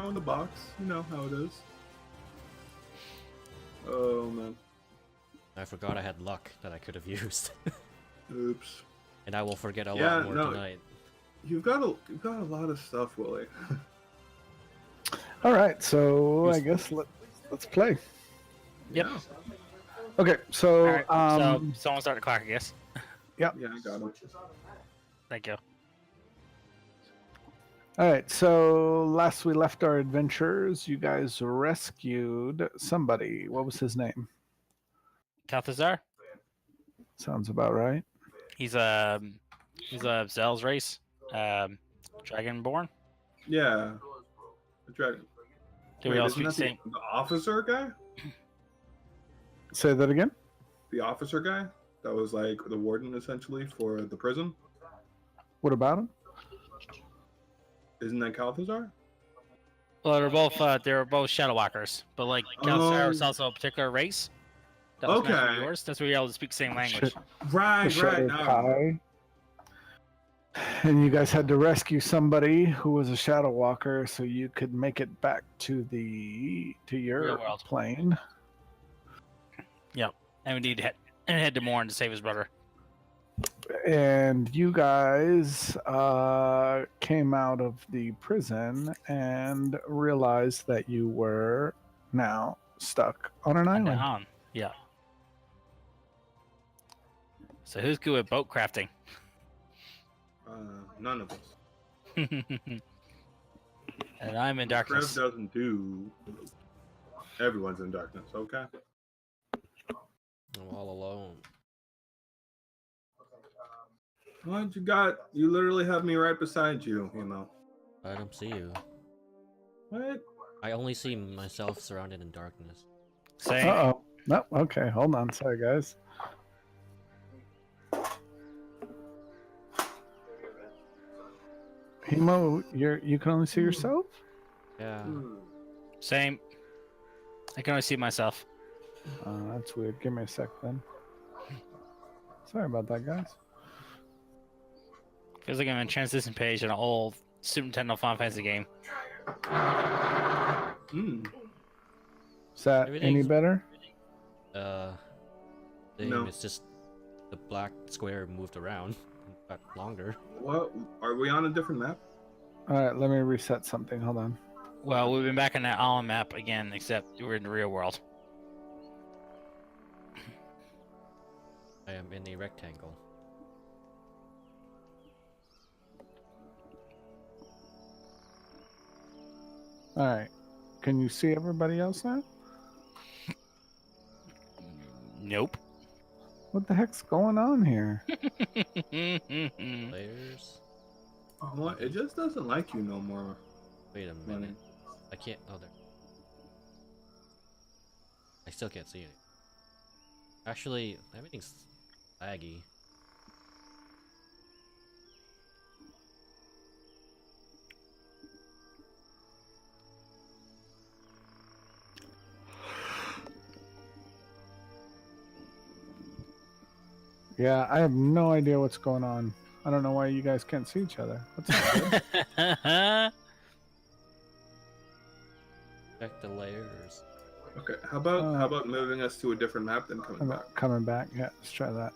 now in the box. You know how it is. Oh man. I forgot I had luck that I could have used. Oops. And I will forget a Yeah, lot more no. tonight. You've got a lot of stuff, Willie. All right, so I guess let's play. Yep. Yeah. Okay, so All right, so someone start the clock, I guess. Yeah, I got him. Thank you. all right, so last we left our adventures, you guys rescued somebody. What was his name? Calthazar. Sounds about right. He's a Zell's race, Dragonborn. Yeah. The dragon. Do we all isn't speak that the same? the officer guy? Say that again. The officer guy that was like the warden essentially for the prison. What about him? Isn't that Calthazar? Well, they were both Shadow Walkers, but like Calthazar was also a particular race. That was meant for Okay. yours. That's where you're able to speak the same language. Right, The right. Shadow Now. Kai. And you guys had to rescue somebody who was a Shadow Walker, so you could make it back to your Real world. plane. Yep. And we need to head to Morn to save his brother. And you guys came out of the prison and realized that you were now stuck on an And island. down. Yeah. So who's good with boat crafting? None of us. And I'm in darkness. Trev doesn't do. Everyone's in darkness. Okay. I'm all alone. What you got? You literally have me right beside you. You know. I don't see you. What? I only see myself surrounded in darkness. Same. Uh-oh. No, okay, hold on. Sorry, guys. Hemo, you can only see yourself? Yeah. Same. I can only see myself. That's weird. Give me a sec then. Sorry about that, guys. Feels like I'm in a transition page in an old Super Nintendo Final Fantasy game. Hmm. Is that any Everything's- better? Thing No. It's just the black square moved around. Got longer. What? Are we on a different map? All right, let me reset something. Hold on. Well, we've been back on that island map again, except we're in the real world. I am in a rectangle. All right. Can you see everybody else now? Nope. What the heck's going on here? Layers. What? It just doesn't like you no more. Wait a Money. minute. I can't. Oh, there. I still can't see it. Actually, everything's laggy. Yeah, I have no idea what's going on. I don't know why you guys can't see each other. What's up, dude? Check the layers. Okay. How about moving us to a different map than coming I'm back? not coming back. Yeah, let's try that.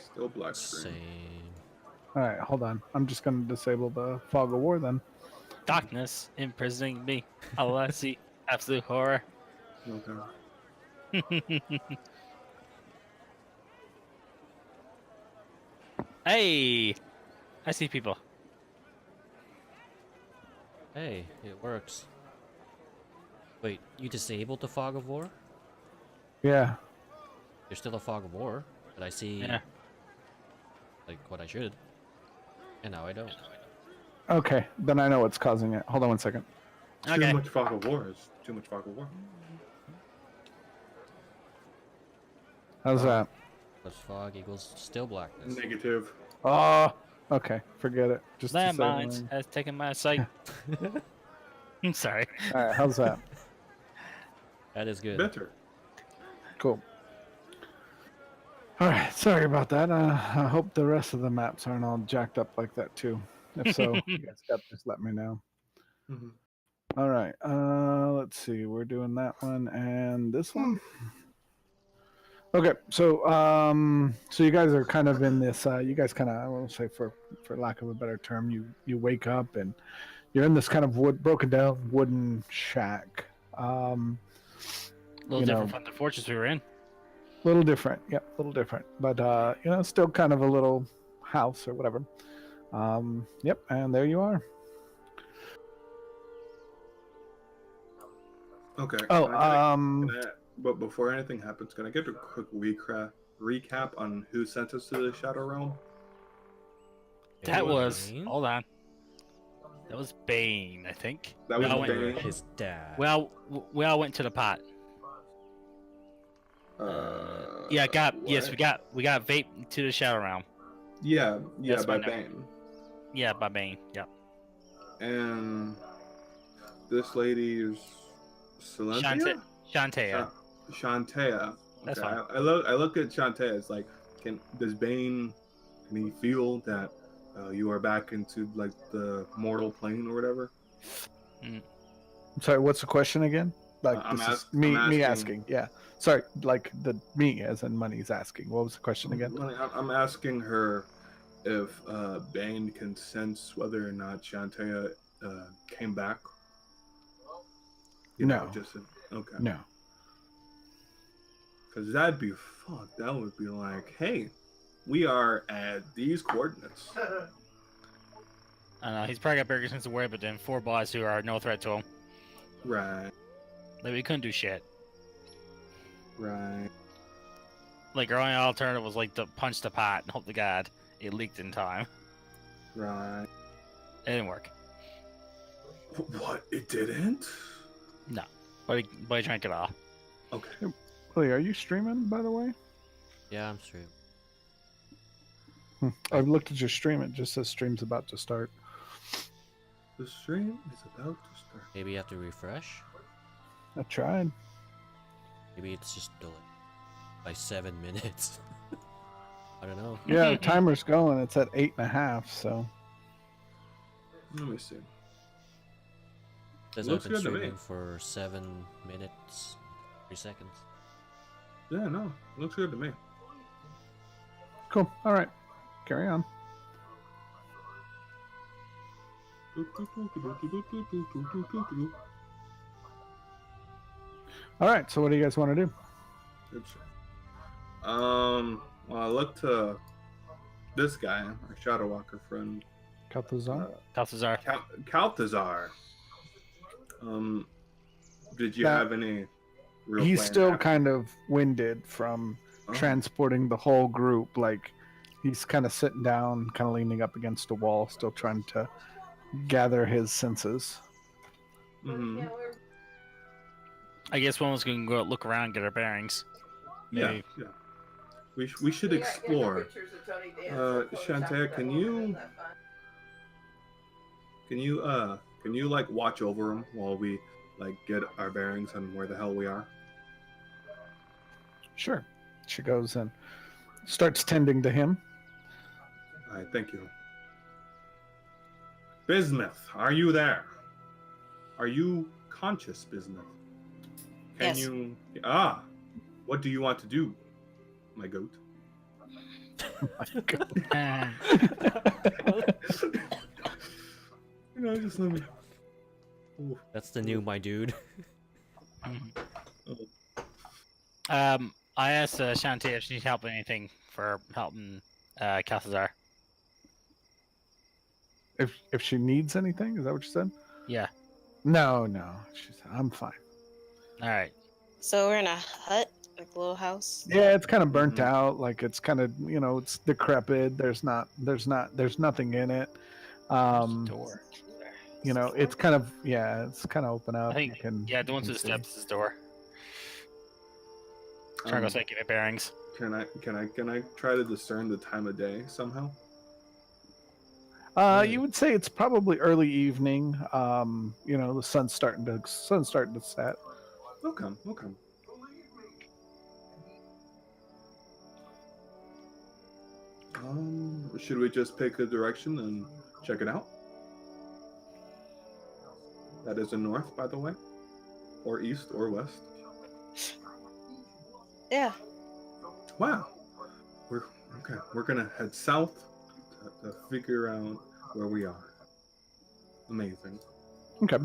Still black screen. Same. All right, hold on. I'm just going to disable the fog of war then. Darkness imprisoning me. All I see, absolute horror. Okay. Hey, I see people. Hey, it works. Wait, you disabled the fog of war? Yeah. There's still a fog of war, but I see Yeah. like what I should. And now I don't. Okay, then I know what's causing it. Hold on one second. Okay. Too much fog of war is too much fog of war. How's that? Plus fog equals still blackness. Negative. Oh, okay. Forget it. Just Landmines disabling. has taken my sight. I'm sorry. All right, how's that? That is good. Better. Cool. All right, sorry about that. I hope the rest of the maps aren't all jacked up like that too. If so, you guys got just let me know. Mhm. All right, let's see. We're doing that one and this one. Okay, so you guys are kind of in this. You guys kind of, I will say, for lack of a better term, you wake up and you're in this kind of broken down wooden shack. A little different from the fortress we were in. Little different, yep, a little different, but still kind of a little house or whatever. Yep, and there you are. Okay. Oh, But before anything happens, can I get a quick recap on who sent us to the Shadow Realm? That was Bane? hold on. That was Bane, I think. That was You were Bane. his dad. We all went to the pot. Yeah, yes, what? we got vape to the Shadow Realm. Yeah, That's by my note. Bane. Yeah, by Bane. Yeah. And this lady is Silentia? Shantea. Shantea. That's Okay, fine. I look at Shantea. It's like, does Bane, can he feel that you are back into like the mortal plane or whatever? sorry, what's the question again? Like I'm this is I'm me asking. Yeah, sorry, like the me as in money's asking. What was the question again? I'm asking her if Bane can sense whether or not Shantea came back. No. Okay. No. Because that'd be fuck. That would be like, hey, we are at these coordinates. I know he's probably got bigger sense of where, but then 4 boys who are no threat to him. Right. Like we couldn't do shit. Right. Like our only alternative was like to punch the pot and hope to God it leaked in time. Right. It didn't work. What? It didn't? No, but he drank it all. Okay. Willie, are you streaming, by the way? Yeah, I'm streaming. I've looked at your stream. It just says stream's about to start. The stream is about to start. Maybe you have to refresh. I tried. Maybe it's just delayed by 7 minutes. I don't know. Yeah, the timer's going. It's at 8.5. So Let me see. Says Looks I've been good to me. streaming for 7 minutes, 3 seconds. Yeah, no, looks good to me. cool. All right, carry on. All right. So what do you guys want to do? Good shit. Well, I look to this guy, our Shadow Walker friend, Calthazar? Balthazar. Calthazar. Did you Now, have any real He's plan still after- kind of winded from Oh, transporting the whole group. Like he's kind of sitting down, kind of leaning up against a wall, still trying to gather his senses. mhm. I guess one was going to go out, look around, and get our bearings. Yeah, Maybe. yeah. We should explore. Shantae, can you like watch over him while we like get our bearings on where the hell we are? Sure. She goes and starts tending to him. All right, thank you. Bismuth, are you there? Are you conscious, Bismuth? Can Yes. you? What do you want to do, my goat? Just let me. Ooh. That's the new my dude. I asked Shantae if she needs help with anything for helping Calthazar. If she needs anything, is that what you said? Yeah. No. She said, I'm fine. All right. So we're in a hut, like a little house. Yeah, it's kind of burnt Mhm. out. Like it's kind of, it's decrepit. There's nothing in it. Door. It's kind of, it's kind of open up. I think. You can, Yeah, the you one to can the see. steps is his door. Trying to go get my bearings. Can I try to discern the time of day somehow? You would say it's probably early evening. The sun's starting to set. Okay. Should we just pick a direction and check it out? That is the north, by the way, or east or west. Yeah. Wow. We're okay. We're gonna head south to figure out where we are. Amazing. Okay.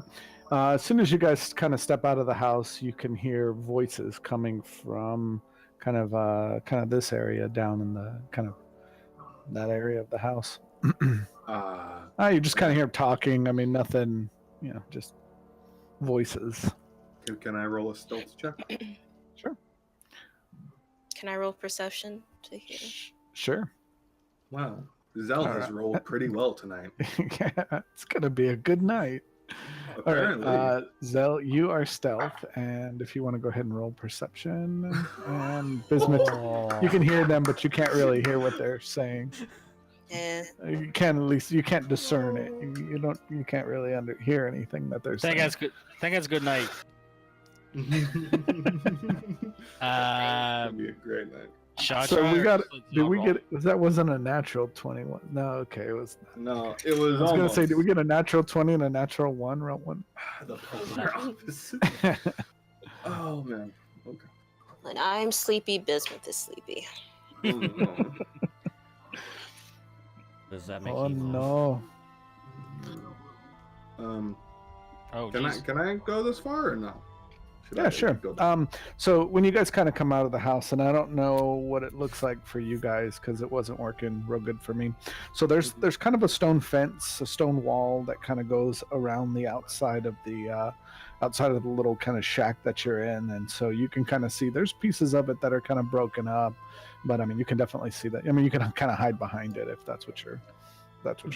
As soon as you guys kind of step out of the house, you can hear voices coming from kind of this area down in the kind of that area of the house. You just kind of hear talking. I mean, nothing, just voices. Can I roll a stealth check? Sure. Can I roll perception to hear? Sure. Wow. Zell has rolled pretty well tonight. Yeah, it's gonna be a good night. Apparently. All right, Zell, you are stealth, and if you want to go ahead and roll perception, and Bismuth, you can hear them, but you can't really hear what they're saying. Yeah. You can at least you can't discern it. You can't really hear anything that they're saying. Think that's good night. It'd be a great night. So we got. Did we get? That wasn't a natural 21. No, okay, it was. No, it was. I was almost. gonna say, did we get a natural 20 and a natural 1? Roll 1. The polar opposite. Oh man. Okay. When I'm sleepy, Bismuth is sleepy. Oh, no. Does that make Oh you laugh? no. Can I go this far or no? Should Yeah, I sure. go So when you guys kind of come out of the house, and I don't know what it looks like for you guys because it wasn't working real good for me. So there's kind of a stone fence, a stone wall that kind of goes around the outside of the little kind of shack that you're in, and so you can kind of see there's pieces of it that are kind of broken up, but I mean you can definitely see that. I mean you can kind of hide behind it if that's what you're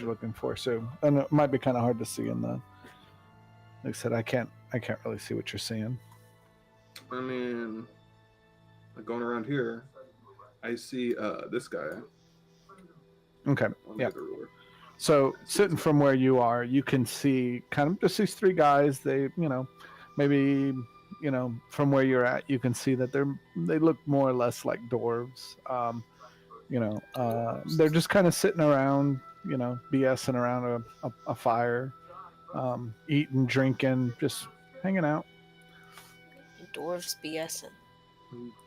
looking for. So and it might be kind of hard to see in the. Like I said, I can't really see what you're seeing. I mean, like going around here, I see this guy. Okay. On Yeah. the ruler. So sitting from where you are, you can see kind of just these three guys. They, maybe, from where you're at, you can see that they look more or less like dwarves. They're just kind of sitting around, BSing around a fire, eating, drinking, just hanging out. Dwarves BSing.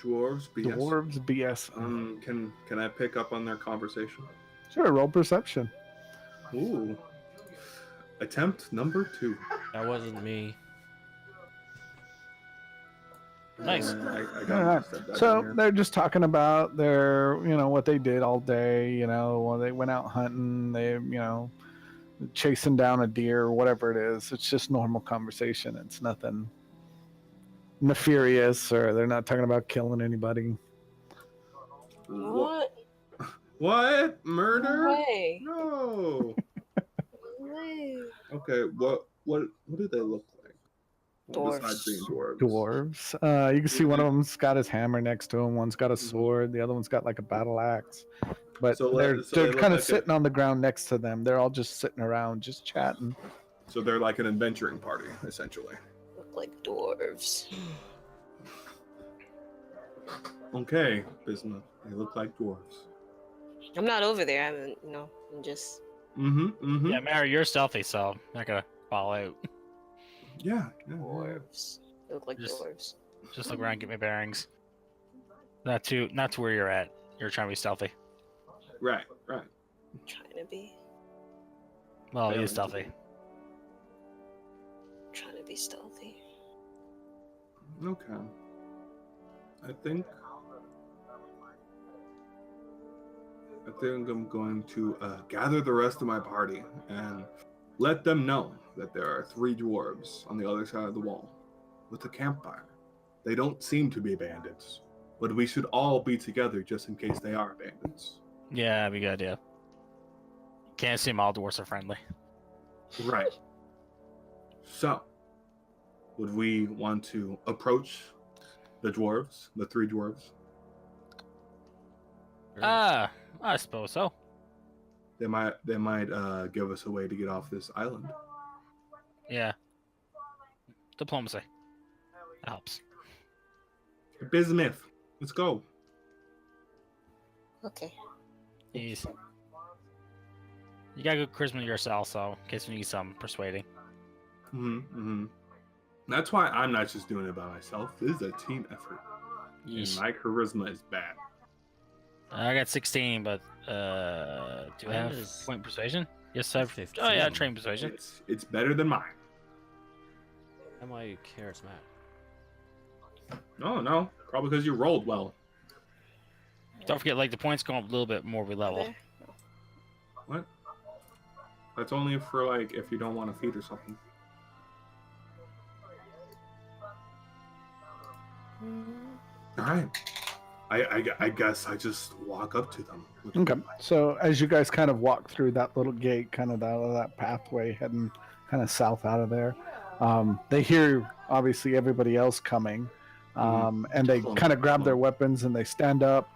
Dwarves, BS. Dwarves BS. Can I pick up on their conversation? Sure, roll perception. Ooh. Attempt number 2. That wasn't me. Nice. I got Alright. So they're just talking about their, what they did all day. While they went out hunting, they, chasing down a deer or whatever it is. It's just normal conversation. It's nothing nefarious, or they're not talking about killing anybody. What? What? Murder? No way. No. No way. Okay. What do they look like? Dwarves. Besides being dwarves. Dwarves. You can see one of them's got his hammer next to him. One's got a sword. The other one's got like a battle axe. But So they're they look kind of like sitting on the ground next to them. They're all just sitting around, just chatting. So they're like an adventuring party, essentially. Look like dwarves. Okay, Bismuth. They look like dwarves. I'm not over there. I'm just. Yeah, Mary, you're stealthy, so I'm not gonna fall out. Yeah. Dwarves. They look like Just- dwarves. Just look around, get my bearings. Not to where you're at. You're trying to be stealthy. Right. I'm trying to be. Well, Yeah, he's stealthy. Trying to be stealthy. Okay. I think I'm going to gather the rest of my party and let them know that there are 3 dwarves on the other side of the wall with a campfire. They don't seem to be bandits, but we should all be together just in case they are bandits. Yeah, that'd be a good idea. Can't assume all dwarves are friendly. Right. So, would we want to approach the dwarves, the 3 dwarves? Sure. I suppose so. They might give us a way to get off this island. Yeah. Diplomacy. That helps. Bismuth, let's go. Okay. Jeez. You got good charisma yourself, so in case you need some persuading. That's why I'm not just doing it by myself. This is a team effort. Yeesh. And my charisma is bad. I got 16, but do I Mine have is point persuasion? Yes, I have. 15. Oh yeah, train persuasion. It's better than mine. Am I charismatic? No. Probably because you rolled well. Don't forget, like the points go up a little bit more with level. There. What? That's only for like if you don't want to feed or something. All right. I guess I just walk up to them. Okay. So as you guys kind of walk through that little gate, kind of out of that pathway, heading kind of south out of there, they hear obviously everybody else coming, and they kind of grab their weapons and they stand up,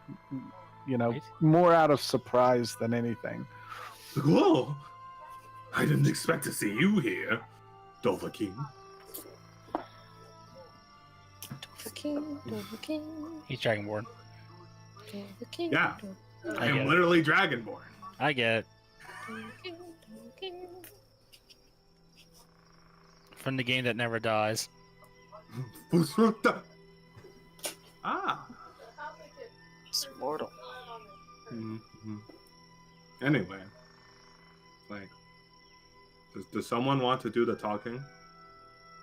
you know, more out of surprise than anything. Whoa! I didn't expect to see you here, Dovahkiin. King. He's Dragonborn. Yeah. I get am it. literally Dragonborn. I get it. From the game that never dies. Ah. It's mortal. Anyway, like, does someone want to do the talking?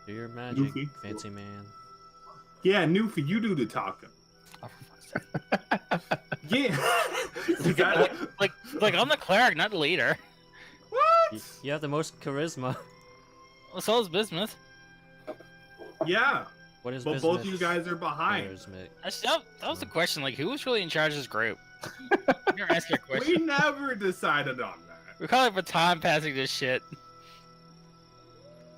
Do your magic, Goofy. fancy man. Yeah, Newfie, you do the talking. Oh, for fuck's sake. Yeah. Is that like I'm the cleric, not the leader. what? You have the most charisma. Well, so is Bismuth. Yeah, What is but both of you Bismuth's guys are behind. charisma? That was the question. Like, who was really in charge of this group? You never asked that We question. never decided on that. We're calling for time passing this shit.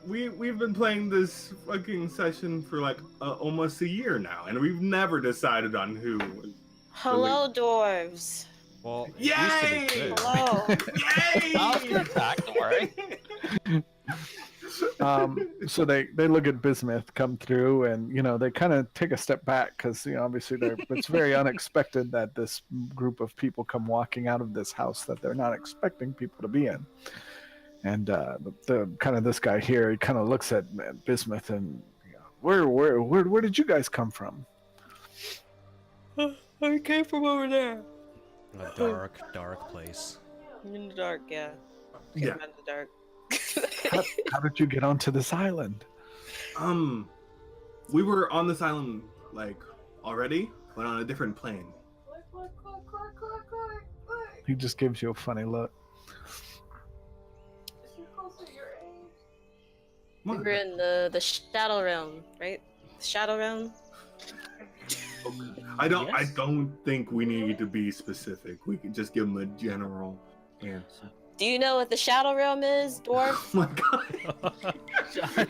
We've been playing this fucking session for like almost a year now, and we've never decided on who. Hello, dwarves. Well, it Yay! used to be good. Hello. Yay! I was gonna talk. Don't worry. So they look at Bismuth come through, and you know they kind of take a step back because obviously it's very unexpected that this group of people come walking out of this house that they're not expecting people to be in. And the kind of this guy here, he kind of looks at Bismuth and where did you guys come from? I came from over there. A dark, dark place. In the dark, yeah. Yeah. Came out of the dark. How did you get onto this island? We were on this island like already, but on a different plane. He just gives you a funny look. We were in the Shadow Realm, right? Shadow Realm? I don't Yes. think we need to be specific. We can just give them a general answer. Do you know what the Shadow Realm is, dwarf? Oh my god.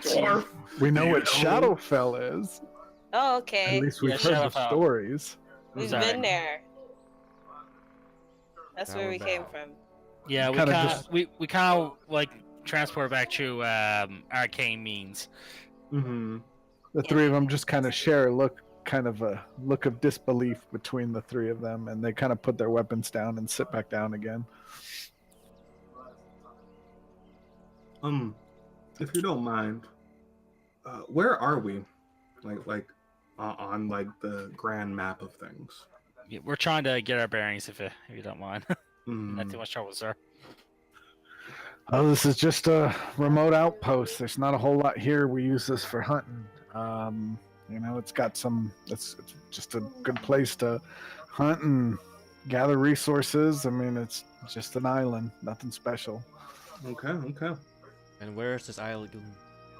Dwarf. We know You what know? Shadowfell is. Oh, okay. At least we've Yeah, heard the Shadowfell. stories. We've Sorry. been there. That's Now where we're we came back. from. Yeah, we Kinda kind just- of we kind of like transport back to arcane means. Mm-hmm. The three of them just kind of share a look of disbelief between the three of them, and they kind of put their weapons down and sit back down again. If you don't mind, where are we? Like on like the grand map of things. Yeah, we're trying to get our bearings, if you don't mind. Mm. Not too much trouble, sir. Oh, this is just a remote outpost. There's not a whole lot here. We use this for hunting. It's got it's just a good place to hunt and gather resources. I mean, it's just an island, nothing special. Okay. And where is this island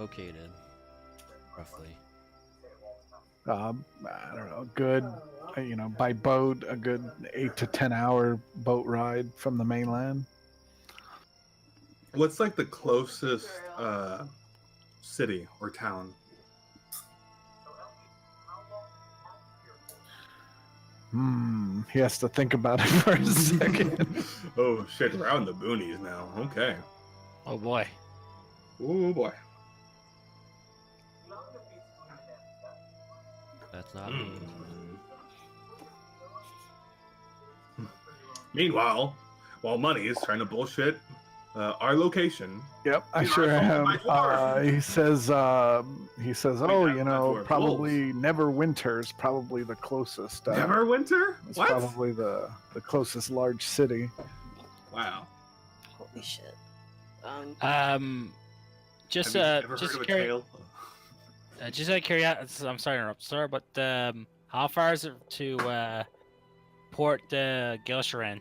located, roughly? I don't know, good, by boat, a good 8 to 10 hour boat ride from the mainland. What's like the closest city or town? He has to think about it for a second. Oh shit, we're out in the boonies now. Okay. Oh boy. Oh boy. That's not me. Meanwhile, while Money is trying to bullshit our location. Yep, I You are sure told am. by dwarves. He says, oh, not- you not know, dwarves, probably Neverwinter's probably the closest. Neverwinter? It's What? probably the closest large city. Wow. Holy shit. Just Have you ever just heard of a curi- tale? just out of curiosity, I'm sorry to interrupt, sir, but how far is it to Port Gilsharan?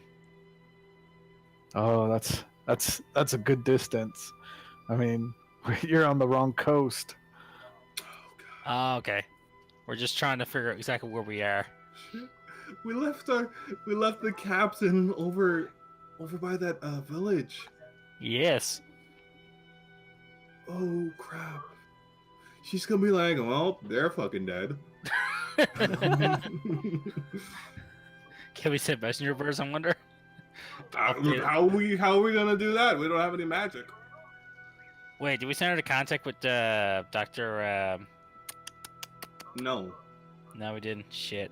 Oh, that's a good distance. I mean, you're on the wrong coast. Oh, okay. We're just trying to figure out exactly where we are. We left the captain over by that village. Yes. Oh crap. She's gonna be like, well, they're fucking dead. Can we send messenger birds? I wonder. How are we gonna do that? We don't have any magic. Wait, did we send her to contact with Doctor? No. No, we didn't. Shit.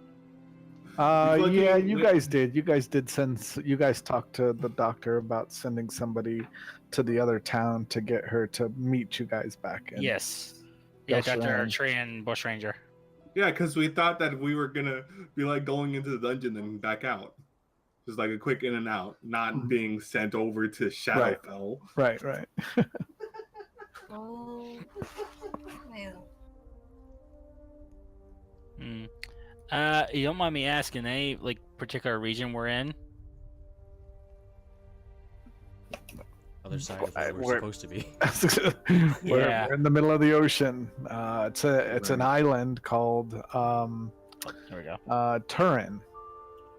fucking- Yeah, you we- guys did. You guys did you guys talked to the doctor about sending somebody to the other town to get her to meet you guys back in. Yes. Yeah, Dr. Gilsharan. Tree and Bushranger. Yeah, because we thought that we were gonna be like going into the dungeon and back out. Just like a quick in and out, not Mhm. being sent over to Shadowfell. Right. Oh. Man. Hmm. You don't mind me asking, any like particular region we're in? Other side of where we're We're- supposed to be. Yeah. We're in the middle of the ocean. It's an Right. island called There we go. Turin.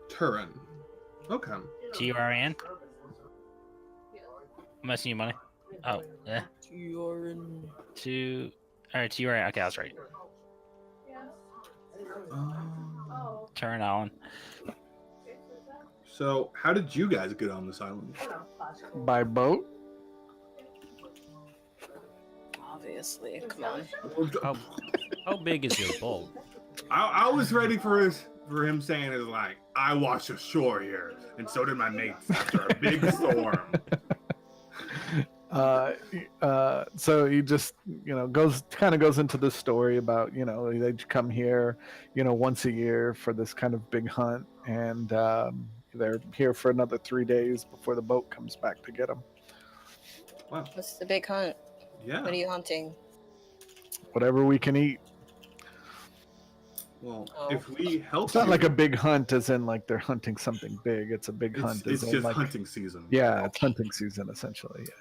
Turin. Okay. T-U-R-N? I'm asking you money. Oh, yeah. Alright, T-U-R-N. Okay, that's right. Turn on. So, how did you guys get on this island? By boat. Obviously. Come on. How big is your boat? I was ready for him saying it like, I washed ashore here, and so did my mates after a big storm. So he just goes into this story about they come here once a year for this kind of big hunt, and they're here for another 3 days before the boat comes back to get them. Wow. What's the big hunt? Yeah. What are you hunting? Whatever we can eat. Well, Oh. if we help It's not you, like a big hunt as in like they're hunting something big. It's a big it's, hunt it's as in just like hunting season. yeah, it's hunting season essentially. Yeah,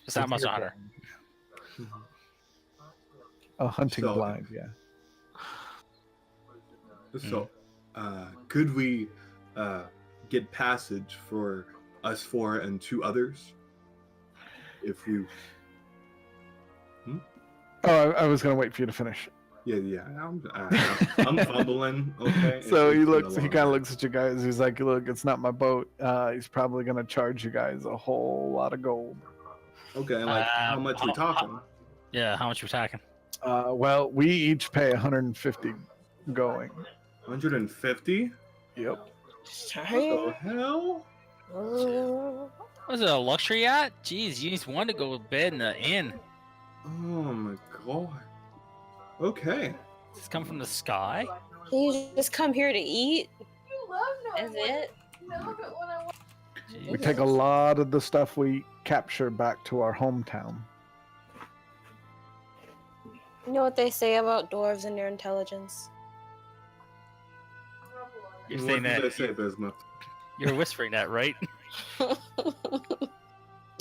It's not much deer hunter. blind. Oh, hunting So- blind. Yeah. So, could we get passage for us four and two others? If you, Oh, I was gonna wait for you to finish. yeah, I'm fumbling. Okay. So It's he been a looks. long He kind of day. looks at you guys. He's like, "Look, it's not my boat. He's probably gonna charge you guys a whole lot of gold." Okay, like how much we talking? Yeah, how much we talking? Well, we each pay 150 going. 150? Yep. What Sorry. the hell? Was it a luxury yacht? Jeez, you just wanted to go to bed in the inn. Oh my god. Okay. Does this come from the sky? Can you just come here to eat? Is it? We take a lot of the stuff we capture back to our hometown. You know what they say about dwarves and their intelligence? You're What saying did that. they say, Bismuth? You're whispering that, right? I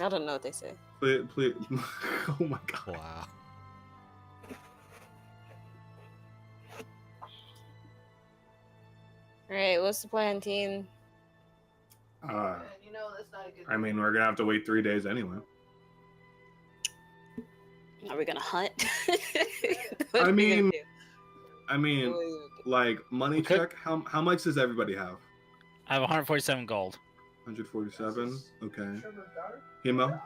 don't know what they say. Please. Oh my god. Wow. Alright, what's the plan, team? I mean, we're gonna have to wait 3 days anyway. Are we gonna hunt? I mean, What are we gonna do? like money Okay. check. How much does everybody have? I have 147 gold. 147. Okay. Hemo.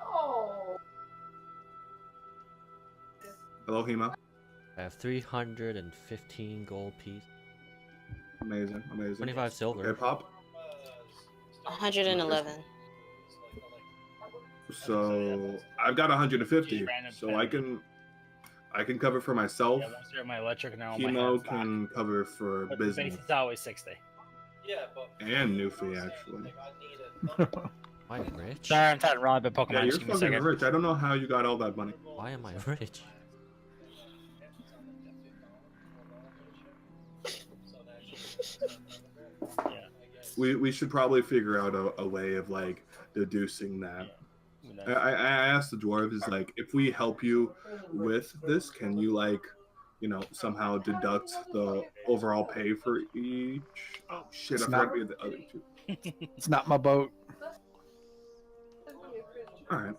Hello, Hemo. I have 315 gold piece. Amazing. 25 silver. Okay, Pop. 111. So I've got 150. Just random So I can cover for myself. Yeah, once they're my electric now, my Chemo hands back. can cover for But the base business is always 60. and Newfie actually. Why rich? Sorry, I'm talking wrong about Pokemon. Yeah, you're Just give me a fucking second. rich. I don't know how you got all that money. Why am I rich? Yeah. We should probably figure out a way of like deducing that. I asked the dwarves like, if we help you with this, can you like, somehow deduct the overall pay for each? Oh shit! It's I forgot not- to be the other two. It's not my boat. All right.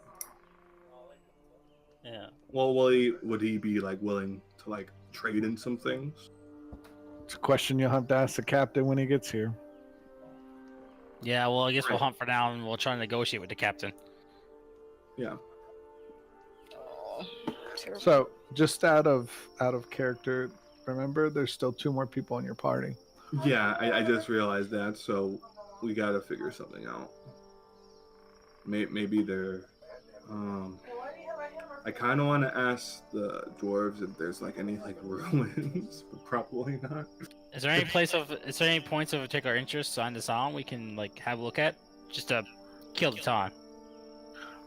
Yeah. Well, would he be like willing to like trade in some things? It's a question you'll have to ask the captain when he gets here. Yeah, well, I guess we'll Right. hunt for now and we'll try and negotiate with the captain. Yeah. Oh, terrible. So, just out of character, remember there's still 2 more people in your party. Yeah, I just realized that, so we gotta figure something out. Maybe they're. I kind of want to ask the dwarves if there's like any like ruins, but probably not. Is there any points of particular interest on the song we can like have a look at, just to kill the time?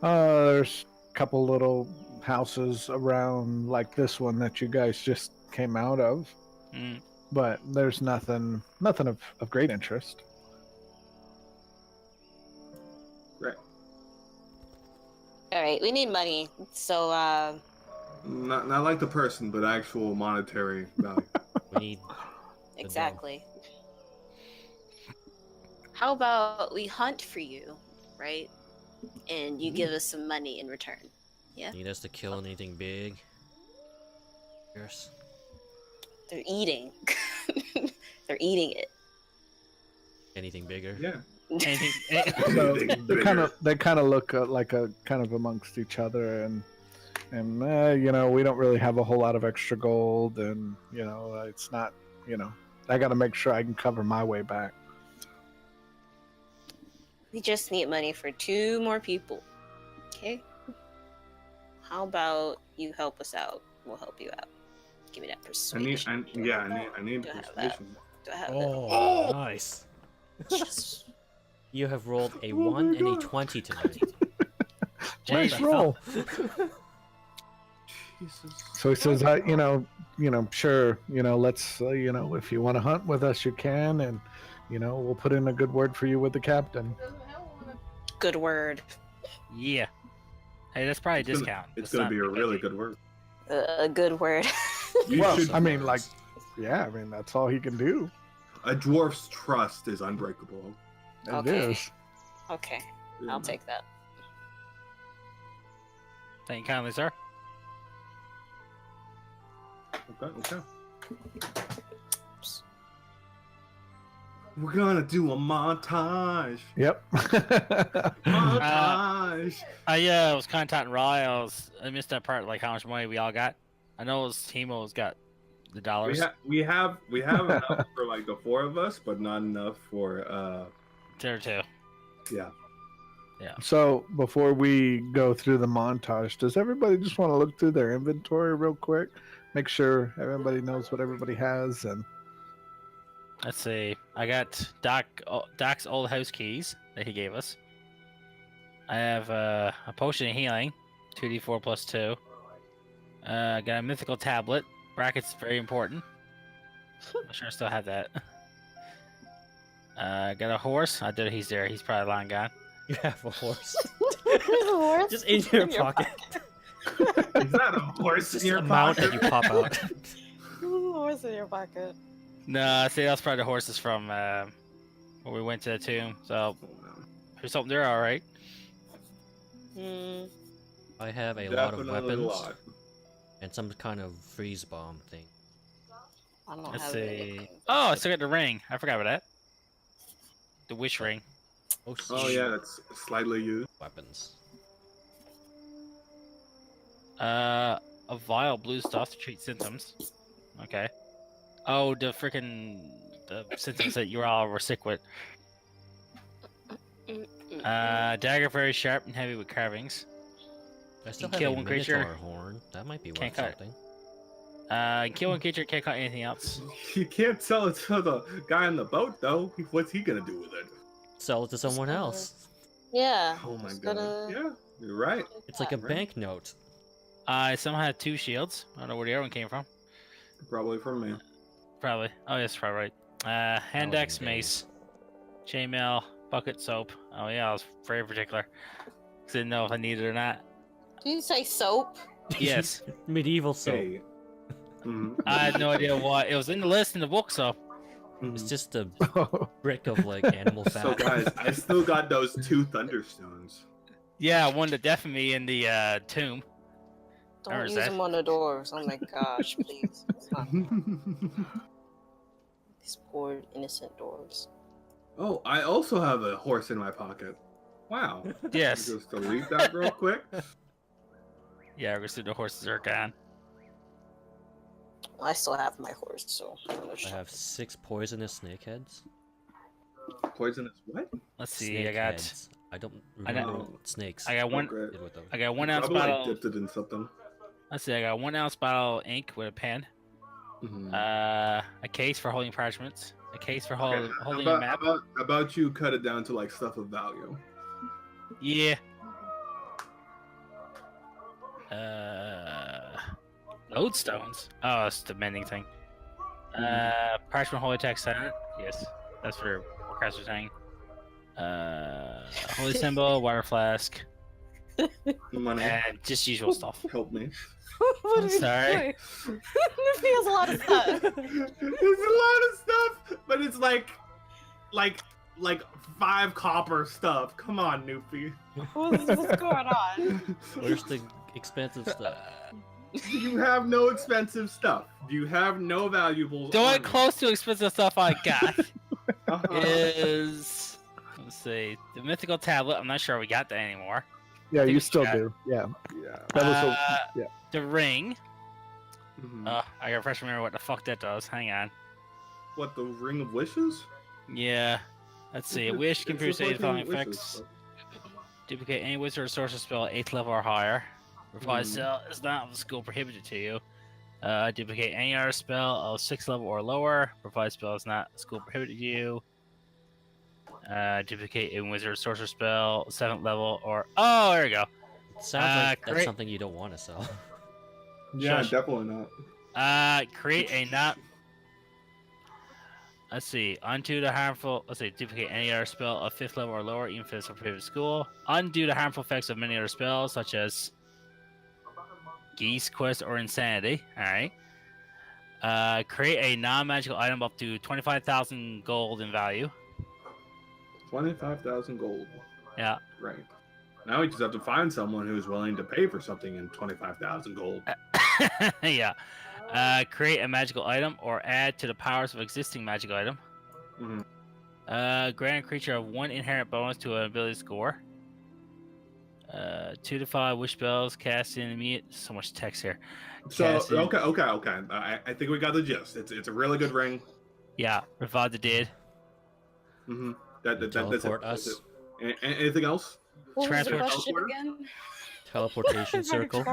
There's a couple little houses around like this one that you guys just came out of, Mm. but there's nothing of great interest. Right. All right, we need money. So, Not like the person, but actual monetary value. We need. exactly. How about we hunt for you, right? And you give us some money in return. Yeah? Need us to kill anything big? Yes. They're eating. They're eating it. Anything bigger? Yeah. Anything? So Anything they kind bigger. of look like a kind of amongst each other, and we don't really have a whole lot of extra gold, and it's not, I got to make sure I can cover my way back. We just need money for 2 more people. Okay? How about you help us out? We'll help you out. Give me that I need persuasion. I need Do I have that? persuasion. Do I have Oh, nice. that? Yes. You have rolled a 1 and a 20 tonight. Nice What the roll. hell? Jesus. So he says, sure, let's, if you want to hunt with us, you can, and we'll put in a good word for you with the captain. Good word. Yeah. Hey, that's probably a It's gonna- discount. It's That's gonna not be a really because good word. A good word. You Well, should- I mean, like, yeah, that's all he can do. a dwarf's trust is unbreakable. It Okay. is. Okay, I'll take that. Thank you kindly, sir. Okay. We're gonna do a montage. Yep. Montage. I was contacting Rye. I missed that part, like how much money we all got. I know Timo's got the dollars. we have enough for like the 4 of us, but not enough for There too. yeah. So before we go through the montage, does everybody just want to look through their inventory real quick? Make sure everybody knows what everybody has, and Let's see. I got Doc's old house keys that he gave us. I have a potion of healing, 2d4 plus 2. I got a mythical tablet. Brackets very important. I'm sure I still have that. Got a horse. I doubt he's there. He's probably long gone. You have a horse. Horse Just in your pocket. Is that a horse Just in your a mount pocket? that you pop out. Horse in your pocket. No, see, that's probably the horses from when we went to the tomb. So there's something there, all right. Hmm. I have a lot of Definitely weapons lot. and some kind of freeze bomb thing. I don't Let's have see. anything. Oh, I still got the ring. I forgot about that. The wish ring. Oh yeah, it's slightly used. Weapons. A vial blue stuff to treat symptoms. Okay. Oh, the symptoms that you all were sick with. Dagger very sharp and heavy with carvings. I still You have kill a one Minotaur creature. horn. That might be Can't worth cut it. something. Kill one creature, can't cut anything else. You can't sell it to the guy in the boat, though. What's he gonna do with it? Sell it to someone gonna- else. Yeah. Oh my just god. gotta- Yeah, you're right. It's like a Right. banknote. I somehow had 2 shields. I don't know where the other one came from. Probably from me. Probably. Oh, yes, probably right. Hand was axe, in mace, chainmail, bucket, soap. Oh, yeah, I was very particular. 'Cause I didn't know if I needed it or not. Did you say soap? Yes. Medieval soap. Hey. Mhm. I had no idea what. It was in the list in the book, so. It's Mhm. just a brick of like animal fat. So guys, I still got those 2 thunderstones. Yeah, one that deafened me in the tomb. Don't Or is use that- them on the doors. Oh my gosh, please. Stop. These poor innocent dwarves. Oh, I also have a horse in my pocket. Wow. Yes. Just delete that real quick. Yeah, we're gonna see the horses are gone. I still have my horse, so I'm gonna I shut have 6 poisonous snakeheads. Poisonous what? Let's see. I got. Snakeheads. I don't I got- remember what snakes. I got one. Okay. did with them. I got 1 ounce Probably bottle. dipped it in something. Let's see. I got 1 ounce bottle of ink with a pen. Mhm. A case for holding parchments. A case for Okay, holding a map. How about you cut it down to like stuff of value? Yeah. Lodestones. Oh, it's the mending thing. Parchment holy text center. Yes, that's for Caster's hang. Holy symbol, water flask, Money. and just usual stuff. Help me. What I'm sorry. It feels a lot of stuff. There's a lot of stuff, but it's like 5 copper stuff. Come on, Noopy. What's going on? Where's the expensive stuff? You have no expensive stuff. You have no valuables. The on only you. close to expensive stuff I got Uh-huh. is, let's see, the mythical tablet. I'm not sure we got that anymore. Yeah, think you we still got- do. Yeah. Yeah. That was Uh, yeah. The ring. Mhm. I gotta first remember what the fuck that does. Hang on. What, the Ring of Wishes? Yeah. Let's see. A It's- wish can it's produce the any fucking following wishes effects. stuff. Duplicate any wizard or sorcerer spell at 8th level or higher. Revised Mhm. spell is not of the school prohibited to you. Duplicate any other spell of 6th level or lower. Revised spell is not school prohibited to you. Duplicate a wizard or sorcerer spell 7th level or oh, there we go. It sounds like that's great. something you don't want to sell. Yeah, Shush. definitely not. Create a not. Let's see. Undo the harmful. Let's see. Duplicate any other spell of 5th level or lower, even if it's from prohibited school. Undo the harmful effects of many other spells, such as Geese, Quest, or Insanity. All right. Create a non-magical item up to 25,000 gold in value. 25,000 gold. Yeah. Right. Now we just have to find someone who's willing to pay for something in 25,000 gold. Yeah. Create a magical item or add to the powers of existing magic item. Mhm. Grant a creature of 1 inherent bonus to an ability score. 2 to 5 wish spells cast in immediate. So much text here. So Cast in- okay. I think we got the gist. It's a really good ring. Yeah, revive the dead. Mm-hmm. That's it. Teleport That's us. it. Anything else? What was the Transfer- question again? Teleportation circle.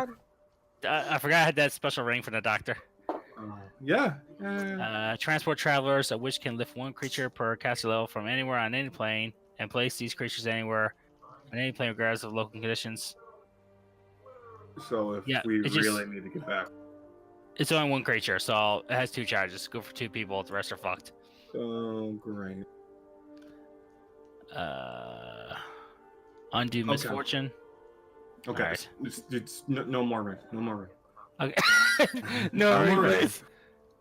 I forgot I had that special ring from the doctor. Yeah. Transport travelers, a witch can lift 1 creature per caster level from anywhere on any plane and place these creatures anywhere on any plane regardless of local conditions. So if Yeah, we it just- really need to get back. It's only 1 creature, so it has 2 charges. Go for 2 people, the rest are fucked. Oh, great. Undo misfortune. Okay. Alright. It's no more ring. No more ring. Okay. No no, more ring, ring. please.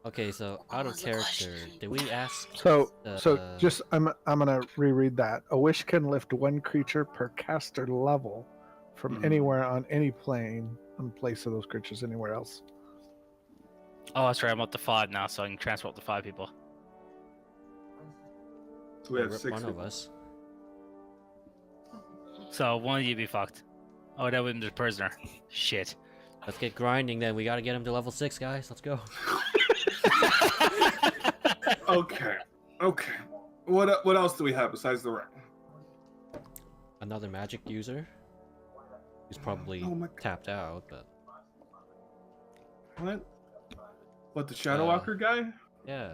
Okay, so What out of was the character, question? did we ask? So Uh, just I'm gonna reread that. A wish can lift 1 creature per caster level from Mhm. anywhere on any plane in place of those creatures anywhere else. Oh, that's right. I'm up to 5 now, so I can transport up to 5 people. So we have rip 6 one of people. us. So one of you be fucked. Oh, that would be the prisoner. Shit. Let's get grinding then. We gotta get him to level 6, guys. Let's go. Okay. What else do we have besides the ring? another magic user. He's probably Oh my- tapped out, but What? What, the Shadow Walker guy? yeah.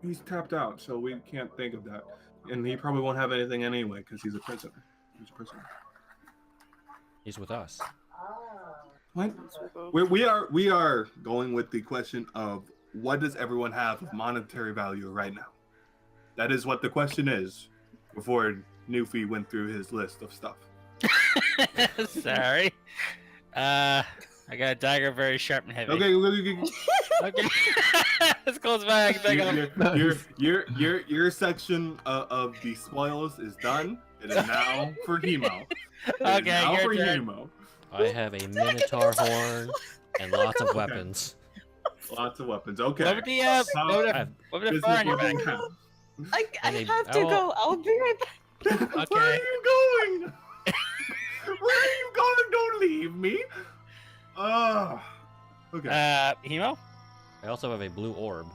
He's tapped out, so we can't think of that. And he probably won't have anything anyway, because he's a prisoner. He's a prisoner. He's with us. What? We are going with the question of what does everyone have of monetary value right now? That is what the question is. Before Newfie went through his list of stuff. Sorry. I got a dagger, very sharp and heavy. Okay. Okay. Let's close back. Your section of the spoils is done. It is now for Hemo. Okay, now your for turn. Hemo. I have a minotaur horn and lots of weapons. Lots of weapons. Okay. What would the This is fur on your what back? we have. I And a have to owl. go. I'll be right back. Okay. Where are you going? Where are you going? Don't leave me. Okay. Hemo? I also have a blue orb.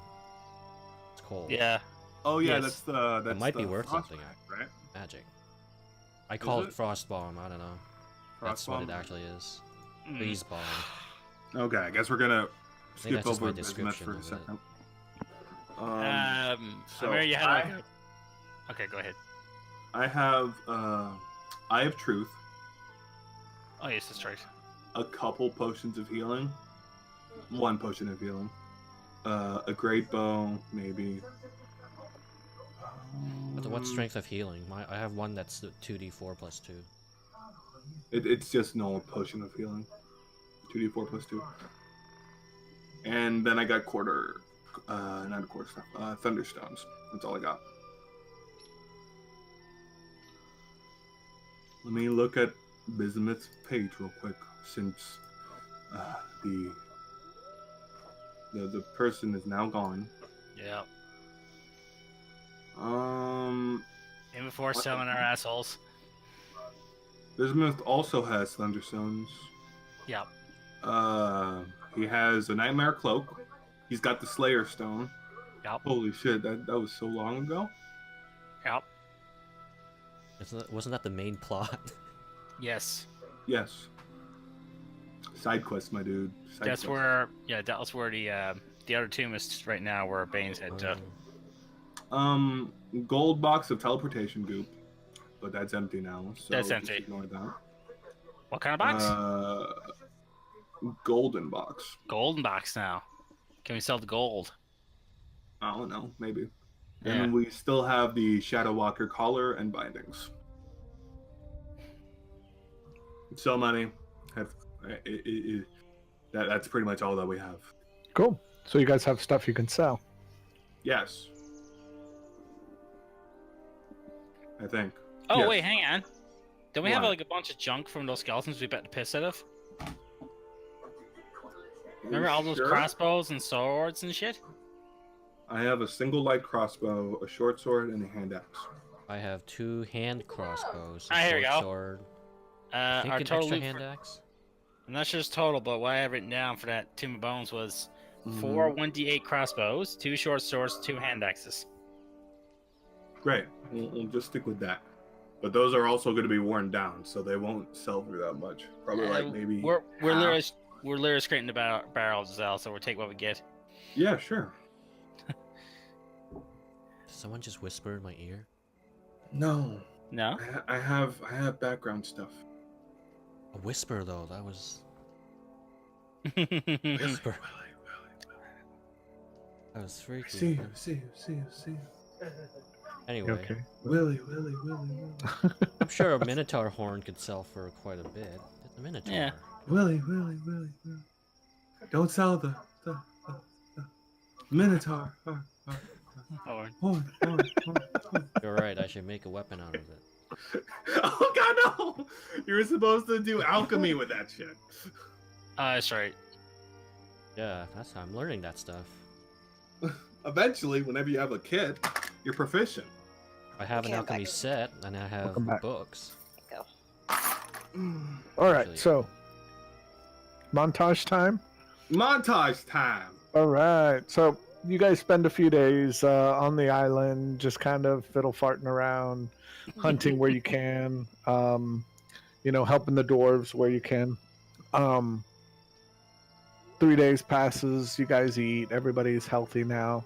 It's cold. Yeah. Oh yeah, yes. that's the. That's It might be the worth frost something, right? Right? Magic. I call it it? Frost Bomb. I don't know. That's Frost what it bomb? actually is. Mm. Freeze Bomb. Okay, I guess we're gonna think skip that's just over my Bismuth description for a of it. second. I so remember you had I- like Okay, go ahead. I have Eye of Truth, Oh yes, that's right. a couple potions of healing, one potion of healing, a great bow, maybe. What strength of healing? I have one that's 2d4 plus 2. It's just no potion of healing. 2d4 plus 2. And then I got Thunderstones. That's all I got. Let me look at Bismuth's page real quick, since the person is now gone. Yeah. Um, And before selling our assholes. Bismuth also has Thunderstones. Yep. He has a Nightmare Cloak. He's got the Slayer Stone. Yep. Holy shit, that was so long ago. Yep. Wasn't that the main plot? Yes. Yes. Side quest, my dude. Side That's quest. where that was where the other tomb is right now, where Bane's head to. Gold box of teleportation goop, but that's empty now. So That's just empty. Ignore that. What kind of box? Golden box. Golden box now. Can we sell the gold? I don't know, maybe. Yeah. And then we still have the Shadow Walker collar and bindings. So many. That's pretty much all that we have. Cool. So you guys have stuff you can sell. Yes. I think. Oh Yes. wait, hang on. Don't we have What? like a bunch of junk from those skeletons we bet the piss out of? Remember all those Sure? crossbows and swords and shit? I have a single light crossbow, a short sword, and a hand axe. I have 2 hand crossbows, a Ah, here we short go. sword, I think Our an total extra loot hand for, axe. I'm not sure it's total, but what I have written down for that Tomb of Bones was Mm-hmm. 4 1d8 crossbows, 2 short swords, 2 hand axes. Great. We'll just stick with that. But those are also going to be worn down, so they won't sell for that much. Probably like maybe. We're half. literally scraping the barrels as well, so we'll take what we get. Yeah, sure. Did someone just whisper in my ear? No, No? I have background stuff. A whisper though, that was Willie, whisper. Willie. That was freaky. See you. Anyway, Okay. Willie. I'm sure a minotaur horn could sell for quite a bit. It's a minotaur. Yeah. Willie. Don't sell the Minotaur. Horn. You're right, I should make a weapon out of it. Oh god, no! You're supposed to do alchemy with that shit. That's right. Yeah, that's how I'm learning that stuff. Eventually, whenever you have a kid, you're proficient. I have an Okay, I'm alchemy back. set, and I have Welcome back. books. Go. All right. Actually- So montage time. Montage time. All right. So you guys spend a few days on the island, just kind of fiddle farting around, hunting where you can. Helping the dwarves where you can. 3 days passes. You guys eat. Everybody's healthy now.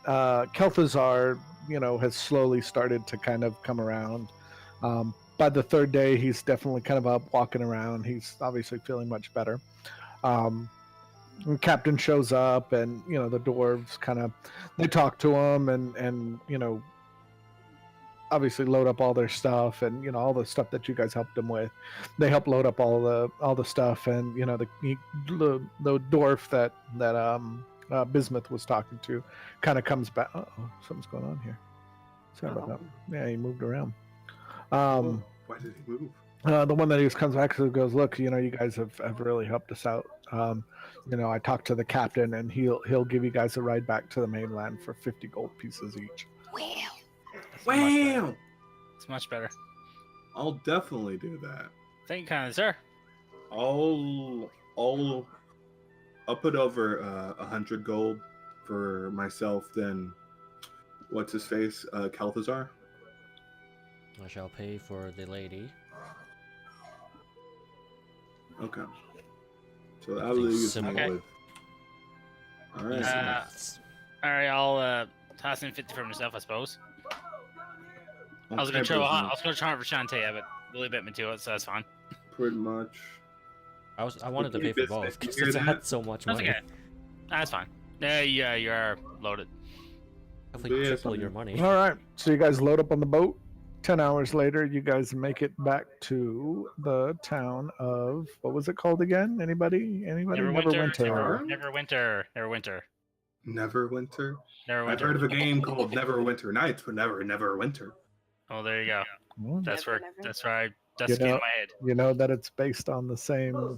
Kel'Thuzar, has slowly started to kind of come around. By the third day, he's definitely kind of up, walking around. He's obviously feeling much better. And Captain shows up, and the dwarves they talk to him, and obviously load up all their stuff, and all the stuff that you guys helped them with. They help load up all the stuff, and the dwarf that Bismuth was talking to kind of comes back. Something's going on here. Sorry about that. Yeah, he moved around. Why did he move? The one that he comes back and goes, look, you guys have really helped us out. I talked to the captain, and he'll give you guys a ride back to the mainland for 50 gold pieces each. Wow! It's much better. I'll definitely do that. Thank you kindly, sir. I'll put over 100 gold for myself. Then, what's his face? Kel'Thuzar. I shall pay for the lady. Okay. So that leaves me simple. with. All right. All right, I'll toss in 50 for myself, I suppose. I was gonna try for Shantae, but Lily bit me to it, so that's fine. Pretty much. I wanted to pay for both You because hear I that? had so much That's money. okay. That's fine. Yeah, you are loaded. Hopefully Yeah, triple your something. money. All right, so you guys load up on the boat. 10 hours later, you guys make it back to the town of, what was it called again? Anybody? Neverwinter. Neverwinter. Neverwinter. I've heard of a game called Neverwinter Nights, but never Winter. Oh, there you go. Well, That's Never, where never. that's where I that's in my head. you know that it's based on the same.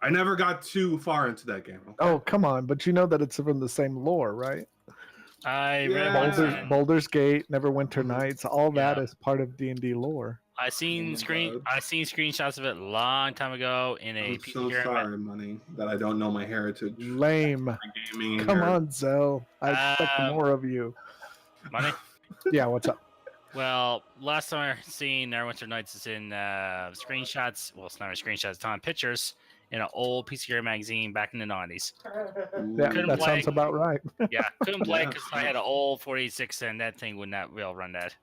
I never got too far into that game. Okay? Oh, come on! But you know that it's from the same lore, right? I Yeah. read once Baldur's Gate, Neverwinter Mhm. Nights, all that Yeah. is part of D&D lore. I seen Oh my God. screenshots of it a long time ago in a I'm so PC sorry, Money, that I don't know my heritage. Lame. Gaming Come or- on, Zell. I expect more of you. Money. Yeah, what's up? Well, last time I seen Neverwinter Nights is in screenshots. Well, it's not screenshots, it's on pictures in an old PC Gamer magazine back in the 90s. Yeah, Couldn't that play. sounds about right. Yeah, couldn't play Yeah. because I had an old 486 and that thing would not be able to run that.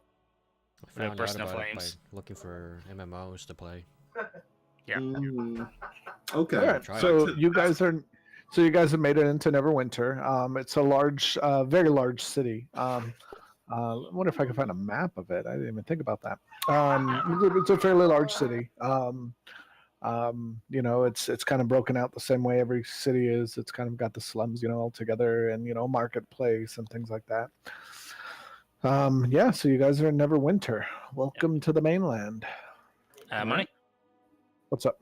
I found out Burst into about it by Flames. looking for MMOs to play. Yeah. Okay. All right, Try so it. you guys have made it into Neverwinter. It's a large, very large city. I wonder if I can find a map of it. I didn't even think about that. It's a fairly large city. It's kind of broken out the same way every city is. It's kind of got the slums, all together, and marketplace and things like that. So you guys are in Neverwinter. Welcome to the mainland. Money. What's up?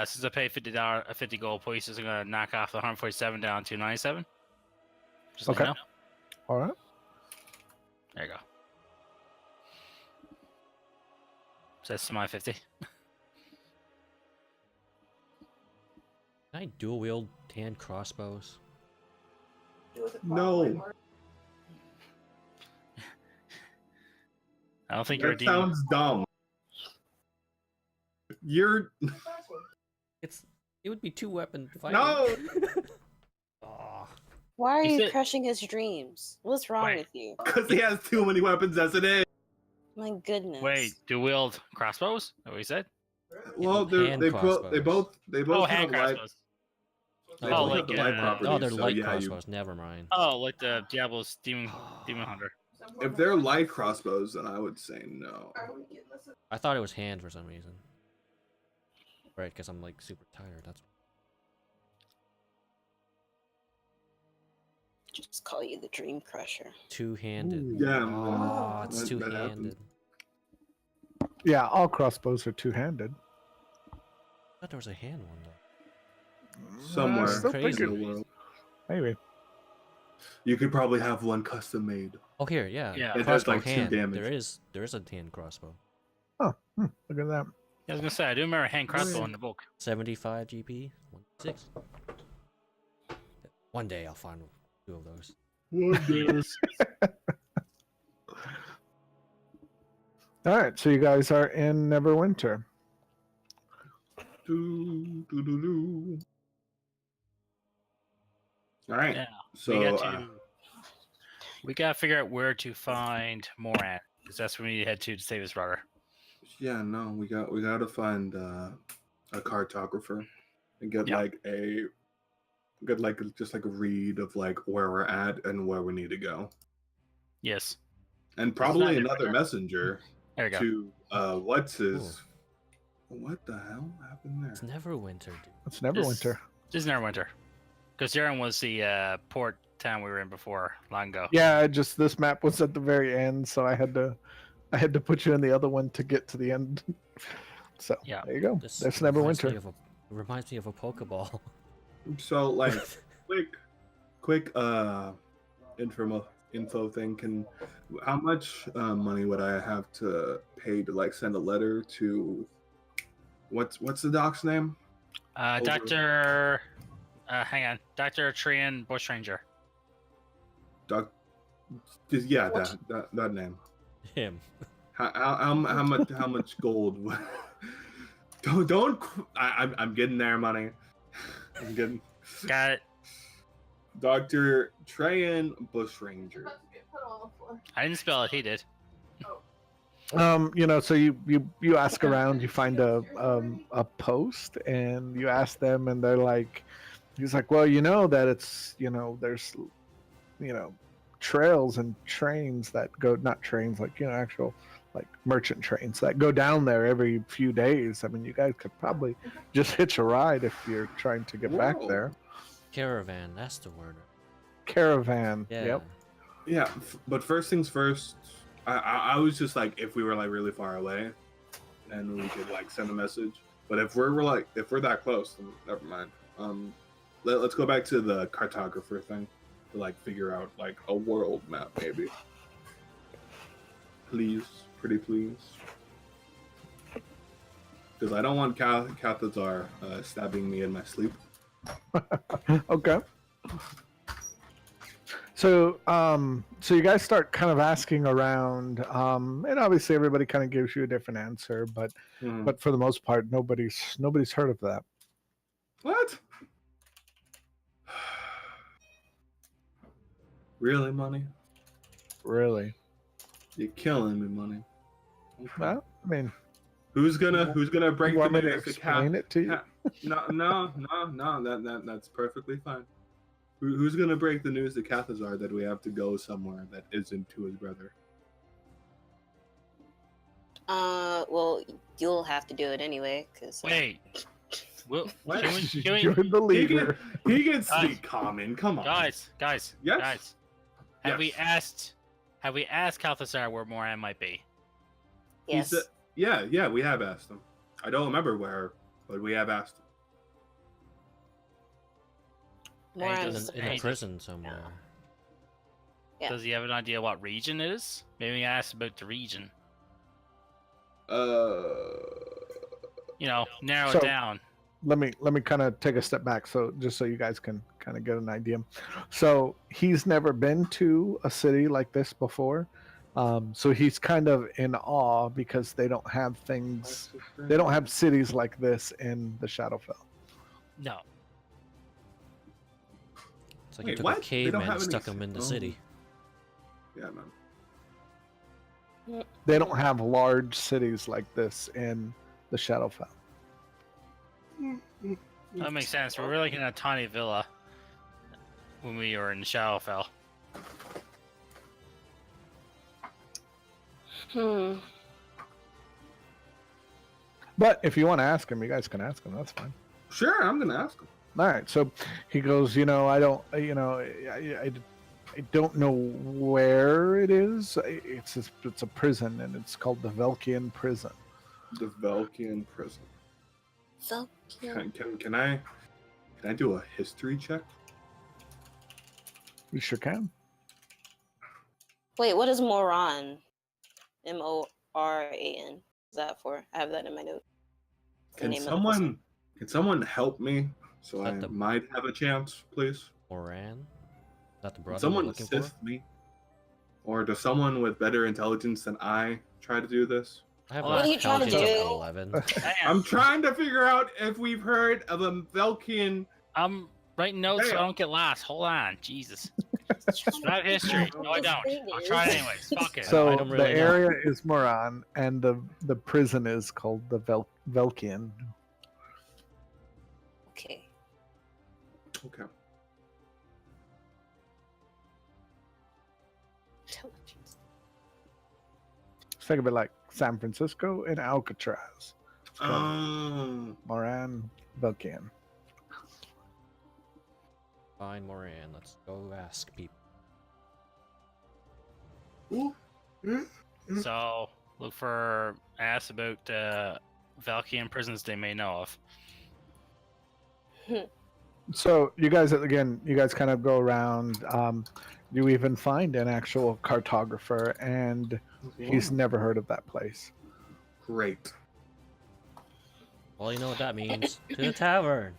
Since I paid $50, 50 gold pieces, I'm gonna knock off the 147 down to 97. Just Okay. let you know. All right. There you go. So that's my 50. Can I dual wield hand crossbows? No. I don't think you're a That demon. sounds dumb. You're It would be 2-weapon fighting. No! Aw. Why are Is you it- crushing his dreams? What's wrong Wait. with you? because he has too many weapons as it is. My goodness. Wait, do wield crossbows? Is that what you said? Well, Hand they crossbows. both Oh, have hand light. crossbows. They Oh, both like, have the light oh, properties. Oh, they're so light yeah, crossbows. Never mind. Oh, like the Diablo's Demon Hunter. If they're light crossbows, then I would say no. I thought it was hand for some reason. Right, because I'm like super tired. That's Just call you the Dream Crusher. two-handed. Ooh. Yeah, Oh, it's that two-handed. happens. Yeah, all crossbows are two-handed. I thought there was a hand one though. Somewhere Still Crazy. in thinking, the world, maybe. you could probably have one custom made. Oh, here, yeah. Yeah. It has, Crossbow like, 2 hand. damage. There is a hand crossbow. Oh, look at that. I was gonna say I do remember hand crossbow in the book. 75 GP. 1/6. One day I'll find 2 of those. All right, so you guys are in Neverwinter. All right. Yeah, So we gotta figure out where to find Moran, because that's where we need to head to save his brother. yeah, no, we got to find a cartographer and get Yeah. just like a read of like where we're at and where we need to go, Yes. and not probably a another Neverwinter. messenger There we go. to what's his. Ooh. What the hell happened there? It's Neverwinter, dude. It's Neverwinter. This is Neverwinter. Because Darren was the port town we were in before long ago. Yeah, just this map was at the very end, so I had to put you in the other one to get to the end. So Yeah. there you go. This That's reminds me Neverwinter. of reminds me of a Pokeball. So like quick info thing. How much money would I have to pay to like send a letter to what's the doc's name? Dr. Hang on. Dr. Trian Bushranger. Doc, yeah, that name. Him. How much gold? I'm getting there, money. I'm getting Got it. Dr. Trayan Bushranger. I didn't spell it, he did. So you ask around, you find a post, and you ask them, and they're like, he's like, well, that it's there's trails and trains that go, not trains, like actual like merchant trains that go down there every few days. I mean, you guys could probably just hitch a ride if you're trying to get back Whoa. there. Caravan, that's the word. Caravan. Yeah. Yep. Yeah, but first things first. I was just like, if we were like really far away, and we could like send a message. But if we're that close, then never mind. Let's go back to the cartographer thing to like figure out like a world map, maybe. Please, pretty please, because I don't want Kathazar stabbing me in my sleep. Okay. So, so you guys start kind of asking around, and obviously everybody kind of gives you a different answer, but for the most part, nobody's heard of that. What? Really, money? Really? You're killing me, money. Okay. Well, I mean, Who's gonna break you the want me to news? explain it to you? No. That's perfectly fine. Who's gonna break the news to Kathazar that we have to go somewhere that isn't to his brother? Well, you'll have to do it anyway, because. Wait. Well, What? can You're we, the leader. He can speak common. Come on, guys, Yes? have we Yes. asked Kalthasar where Moran might be? Yes. Yeah, we have asked him. I don't remember where, but we have asked him. Moran's In a prison somewhere. Yeah. Does he have an idea what region it is? Maybe we ask about the region. Narrow So- it down. Let me kind of take a step back, so just so you guys can kind of get an idea. So he's never been to a city like this before, so he's kind of in awe because they don't have things, they don't have cities like this in the Shadowfell. No. It's like Wait, you took what? a They don't caveman have and any stuck him in the oh. city. Yeah, man. They don't have large cities like this in the Shadowfell. That makes sense. We're really in a tiny villa when we were in Shadowfell. But if you want to ask him, you guys can ask him. That's fine. Sure, I'm gonna ask him. All right. So he goes, I don't, I don't know where it is. It's a prison, and it's called the Velkian prison. The Velkian prison. So cute. Can I do a history check? You sure can. Wait, what is Moran? Moran. Is that for? I have that in my note. The Can name of the person. someone help me so I Let them- might have a chance, please? Moran? Is that the brother Someone we're looking for? assist me, or does someone with better intelligence than I try to do this? I have What an are you trying to intelligence of do? 11. I'm trying to figure out if we've heard of a Velkian. I'm writing notes so I Damn. don't get lost. Hold on, Jesus. Not history. No, I don't. I'll try it anyways. Fuck it. So I don't really the know. area is Moran, and the prison is called the Velkian. Okay. Okay. Intelligence. Think of it like San Francisco and Alcatraz. Um. Moran, Velkian. Find Moran. Let's go ask people. So look for ask about Valkyrian prisons they may know of. So you guys kind of go around. You even find an actual cartographer, and he's never heard of that place. Great. Well, you know what that means. To the tavern.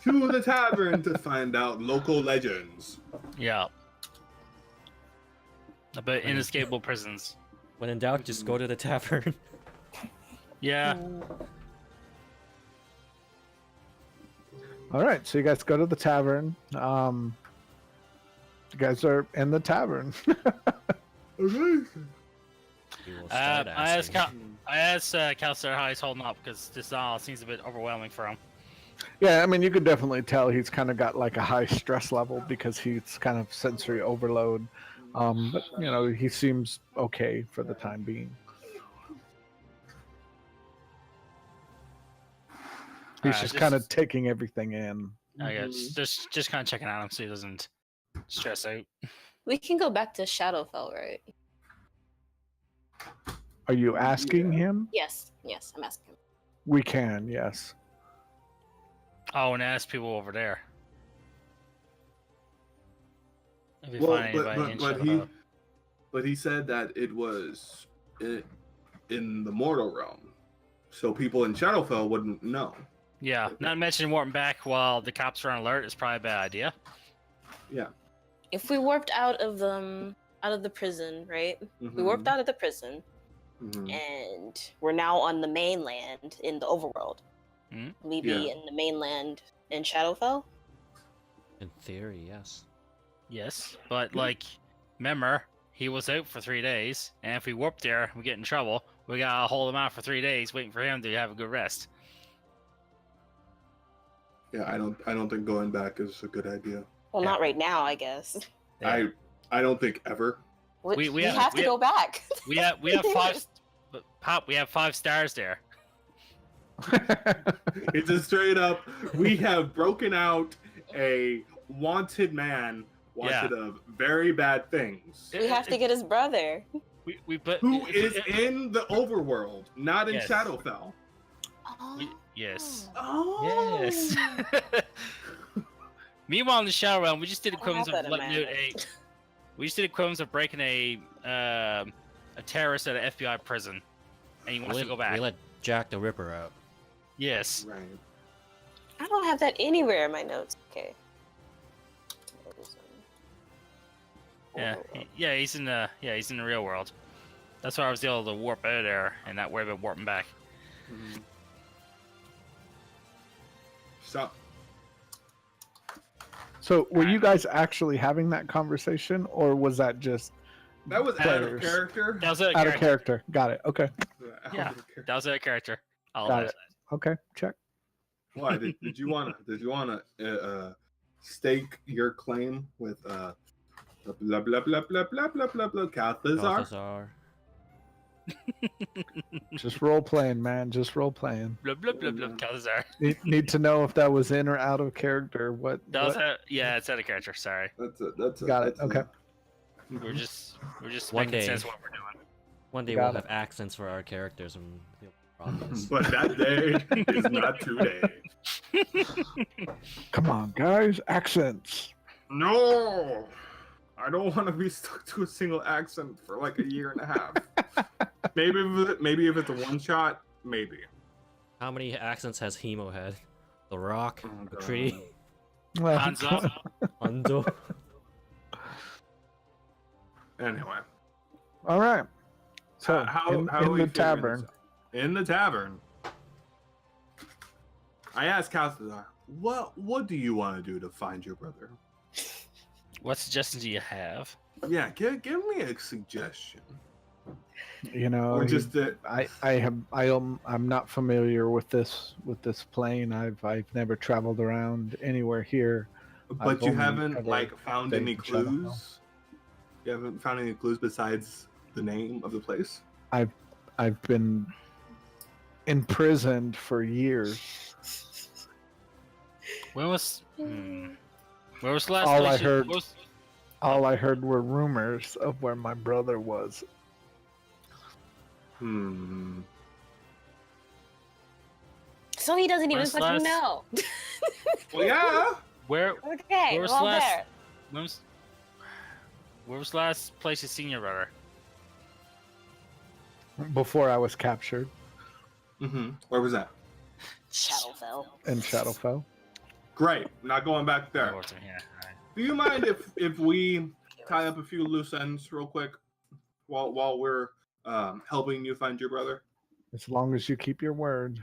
To the tavern to find out local legends. Yeah. About inescapable prisons. When in doubt, just go to the tavern. Yeah. All right, so you guys go to the tavern. You guys are in the tavern. We will start I asked asking. Calcer how he's holding up because this all seems a bit overwhelming for him. Yeah, I mean, you could definitely tell he's kind of got like a high stress level because he's kind of sensory overload. But you know, he seems okay for the time being. He's just kind of taking everything in. I guess just kind of checking on him so he doesn't stress out. We can go back to Shadowfell, right? Are you asking him? Yes, I'm asking. We can, yes. Oh, and ask people over there. If we Well, find anybody in but Shadowfell. he said that it was in the mortal realm, so people in Shadowfell wouldn't know. Yeah, not mentioning warping back while the cops are on alert is probably a bad idea. Yeah. If we warped out of the prison, right? We warped out of the prison, and we're now on the mainland in the overworld. Mm-hmm. We be in the mainland in Shadowfell? In theory, yes. Yes, but like, remember, he was out for 3 days, and if we warp there, we get in trouble. We gotta hold him out for 3 days, waiting for him to have a good rest. Yeah, I don't think going back is a good idea. Well, Yeah. not right now, I guess. Yeah. I don't think ever. We have to go back. We have five. But Pop, we have 5 stars there. It's a straight up. We have broken out a wanted man, wanted of very bad things. We have to get his brother. Who is in the overworld, not in Yes. Shadowfell. Yes. Oh. Yes. Meanwhile, in the Shadow Realm, we just did I don't equivalents have of that in letting my out notes. We just did equivalents of breaking a terrorist at an FBI prison, and he wants to go back. We let Jack the Ripper out. Yes. Right. I don't have that anywhere in my notes. Okay. Yeah, he's in the real world. That's why I was able to warp out of there and not worry about warping back. So, So were you guys actually having that conversation, or was that just that was out of Players. character. That was out of out of character. character? Got it. Okay. Yeah. That was out of character. All Got that. it. Okay. Check. Why did you wanna stake your claim with blah blah blah blah blah blah blah blah blah Calthazar? Balthazar. Just role playing, man. Just role playing. Blah blah blah blah. Calazar. Need to know if that was in or out of character. What? That was what- yeah, it's out of character. Sorry. That's Got it. Okay. We're just One making day. sense of what we're doing. One day Got we'll it. have accents for our characters and it'll be obvious. But that day is not today. Come on, guys. Accents. No, I don't want to be stuck to a single accent for like a year and a half. maybe if it's a one shot, maybe. How many accents has Hemo had? The Rock, Oh, God. McCree. Hands up. Undo. Anyway, All right. So how in are we the figuring tavern. this out? In the tavern, I asked Calthazar, what do you want to do to find your brother? What suggestions do you have? Yeah, give me a suggestion. You know, Or just that. I'm not familiar with this plane. I've never traveled around anywhere here. But I've you only haven't ever like found stayed any in Shadowfell. clues. You haven't found any clues besides the name of the place. I've been imprisoned for years. Where was the last All place I you- heard- what was- All I heard were rumors of where my brother was. So he doesn't even Where's fucking last- know. Well, yeah. Where Okay, Where was well, last- there. where was the last place you seen your brother? Before I was captured Where was that? Shadowfell. in Shadowfell. Great. Not going back there. Oh, it's in here. All right. Do you mind if we tie up a few loose ends real quick while we're helping you find your brother? As long as you keep your word.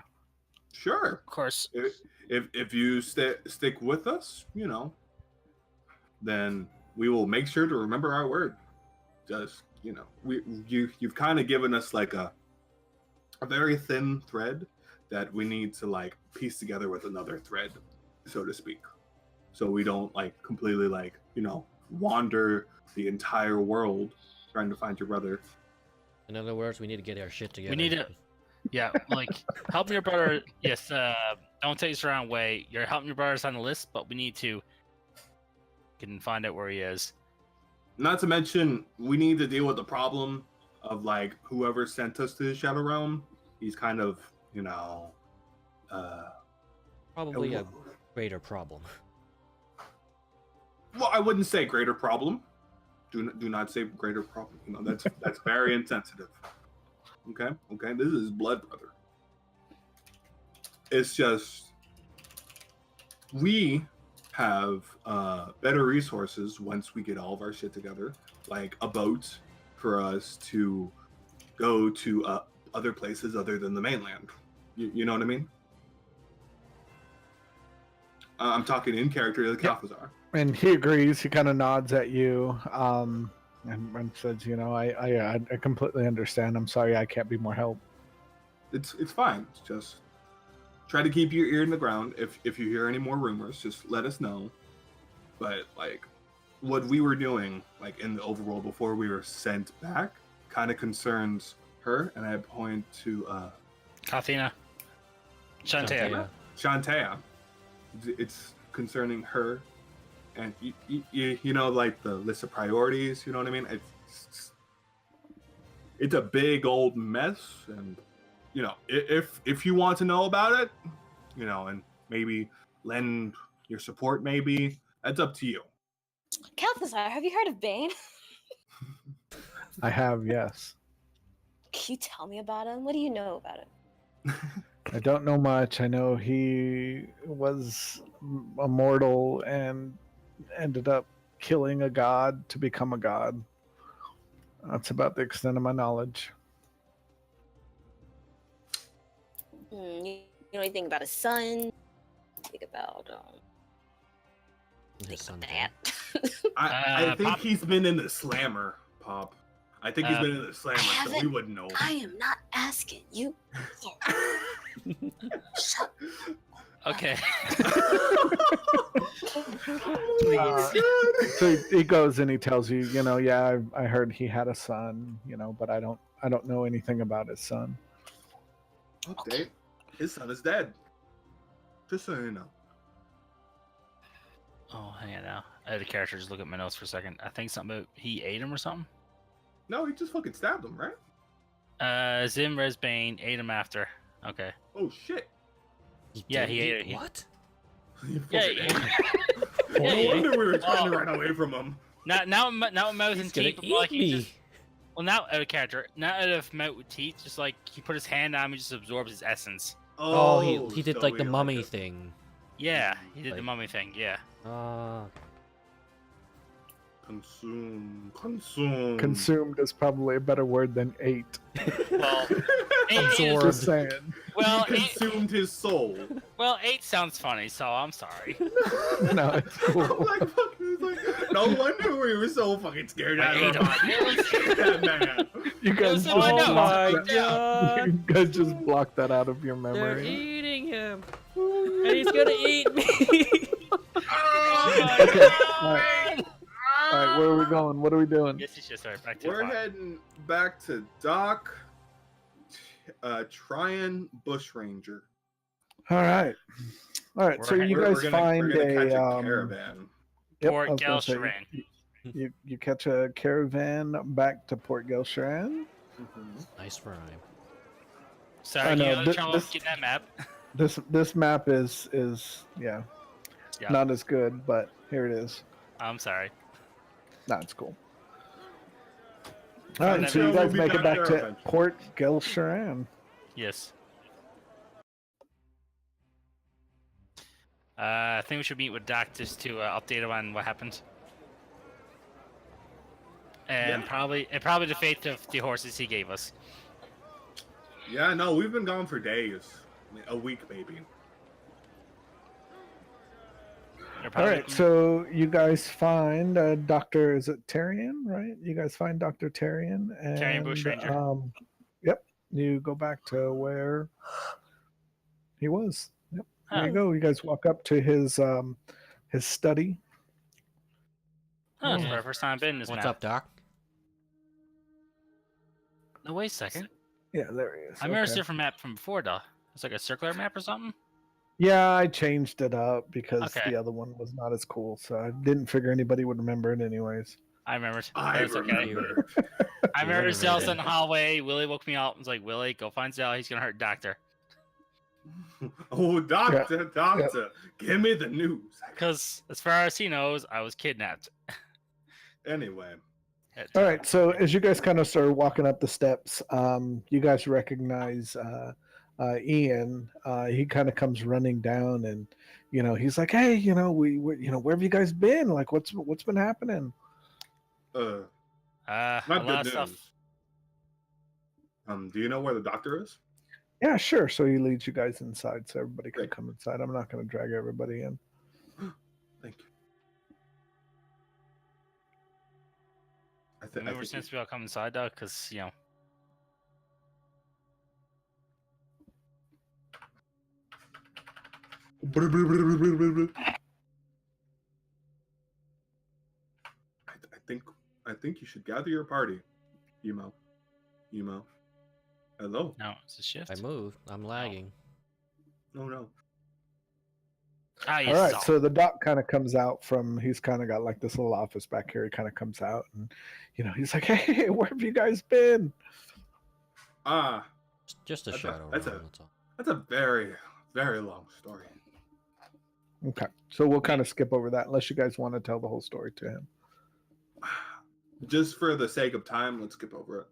Sure. Of course. If you stick with us, then we will make sure to remember our word. Just you've kind of given us like a very thin thread that we need to like piece together with another thread, so to speak, so we don't like completely like wander the entire world trying to find your brother. In other words, we need to get our shit together. We need to, yeah, like helping your brother. Yes, don't take this the wrong way. You're helping your brother's on the list, but we need to can find out where he is. Not to mention, we need to deal with the problem of like whoever sent us to the Shadow Realm. He's kind of, Probably a greater problem. well, I wouldn't say greater problem. Do not say greater problem. That's very insensitive. Okay. This is blood brother. It's just we have better resources once we get all of our shit together, like a boat for us to go to other places other than the mainland. You know what I mean? I'm talking in character to the Calthazar. And he agrees. He kind of nods at you, and says, I completely understand. I'm sorry I can't be more help. It's fine. It's just try to keep your ear in the ground. If you hear any more rumors, just let us know. But like what we were doing, like in the overworld before we were sent back, kind of concerns her, and I point to Kathina. Shantae. Shantae. It's concerning her, and you know, like the list of priorities. You know what I mean? It's a big old mess, and if you want to know about it, and maybe lend your support, maybe that's up to you. Calthazar, have you heard of Bane? I have, yes. Can you tell me about him? What do you know about him? I don't know much. I know he was immortal and ended up killing a god to become a god. That's about the extent of my knowledge. You know anything about his son? Think about His son. that. I think Pop. he's been in the slammer, Pop. I think he's been in the slammer, so we haven't- wouldn't know. I am not asking you. Shut Okay. So he goes and he tells you, yeah, I heard he had a son, but I don't know anything about his son. Update. His son is dead. Just so you know. Oh, hang on now. I had a character just look at my notes for a second. I think something about he ate him or something. No, he just fucking stabbed him, right? Zim Resbane ate him after. Okay. Oh shit. Yeah, he ate it. What? He Yeah, fucking ate him. Yeah, No he- wonder we were trying to run away from him. Now mouth and He's gonna teeth. eat Like he me. just, well, now out of character. Now out of mouth with teeth, just like he put his hand on him and just absorbs his essence. Oh, he did so like the we mummy it. thing. Yeah, he did the Like- mummy thing. Yeah. Consume. Consumed is probably a better word than ate. Well, Absorbed. Just saying. Well, He consumed his soul. well, 8 sounds funny, so I'm sorry. No, it's cool. No wonder we were so fucking scared I out ate of him. that man. You guys, It was in my just notes. blocked my that. God. You guys just blocked that out of your They're memory. eating him, and he's gonna eat me. Oh Okay, my all right. God! All right, where are we going? What are we doing? Yes, you should start back to We're the plot. heading back to Doc. Tryon Bushranger. All right. All right. We're So heading- you We're guys gonna find catch a a caravan. Yep, I Port was gonna say, Galsharan. you catch a caravan back to Port Gilsharan. Nice rhyme. Sorry, I know, you know, thi- trouble this- getting that map. This map is yeah, Yeah. not as good, but here it is. I'm sorry. Nah, it's cool. Fine, All right, then so you we'll guys be make it back back there to eventually. Port Gilsharan. Yes. I think we should meet with Doc just to update him on what happened. And Yeah. probably the fate of the horses he gave us. Yeah, no, we've been gone for days. I mean, a week, maybe. They're All probably right, so you guys find Doctor. Is it Terrian? Right? You guys find Doctor Terrian and Terrian Bushranger. Yep. You go back to where he was. Yep. There Huh. you go. You guys walk up to his study. Oh, it's Yeah. my first time been in this What's map. up, Doc? No, wait a second. Yeah, there he is. I remember Okay. a different map from before, though. It's like a circular map or something. Yeah, I changed it up because Okay. the other one was not as cool, so I didn't figure anybody would remember it anyways. I remember it. I But it's okay. remember. I remember renovated. Zell's in the hallway. Willie woke me up and was like, Willie, go find Zell. He's going to hurt Doctor. Oh, doctor, give me the news. Because as far as he knows, I was kidnapped. Anyway, All right, so as you guys kind of start walking up the steps, you guys recognize Ian. He kind of comes running down, and he's like, "Hey, we where have you guys been? Like, what's been happening?" a not lot good of stuff. news. Do you know where the doctor is? Yeah, sure. So he leads you guys inside, so everybody can Great. come inside. I'm not going to drag everybody in. Thank you. Maybe we're supposed to be all come inside, though, because, I think you should gather your party. Emo. Hello. no, it's a shift. I moved. I'm lagging. Oh no. Ah, yes, All right, Zell. so the doc kind of comes out from. He's kind of got like this little office back here. He kind of comes out, and he's like, "Hey, where have you guys been?" Ah, Just a That's a- shadow. that's run, a- that's all. that's a very, very long story. Okay, so we'll kind of skip over that unless you guys want to tell the whole story to him. Just for the sake of time, let's skip over it.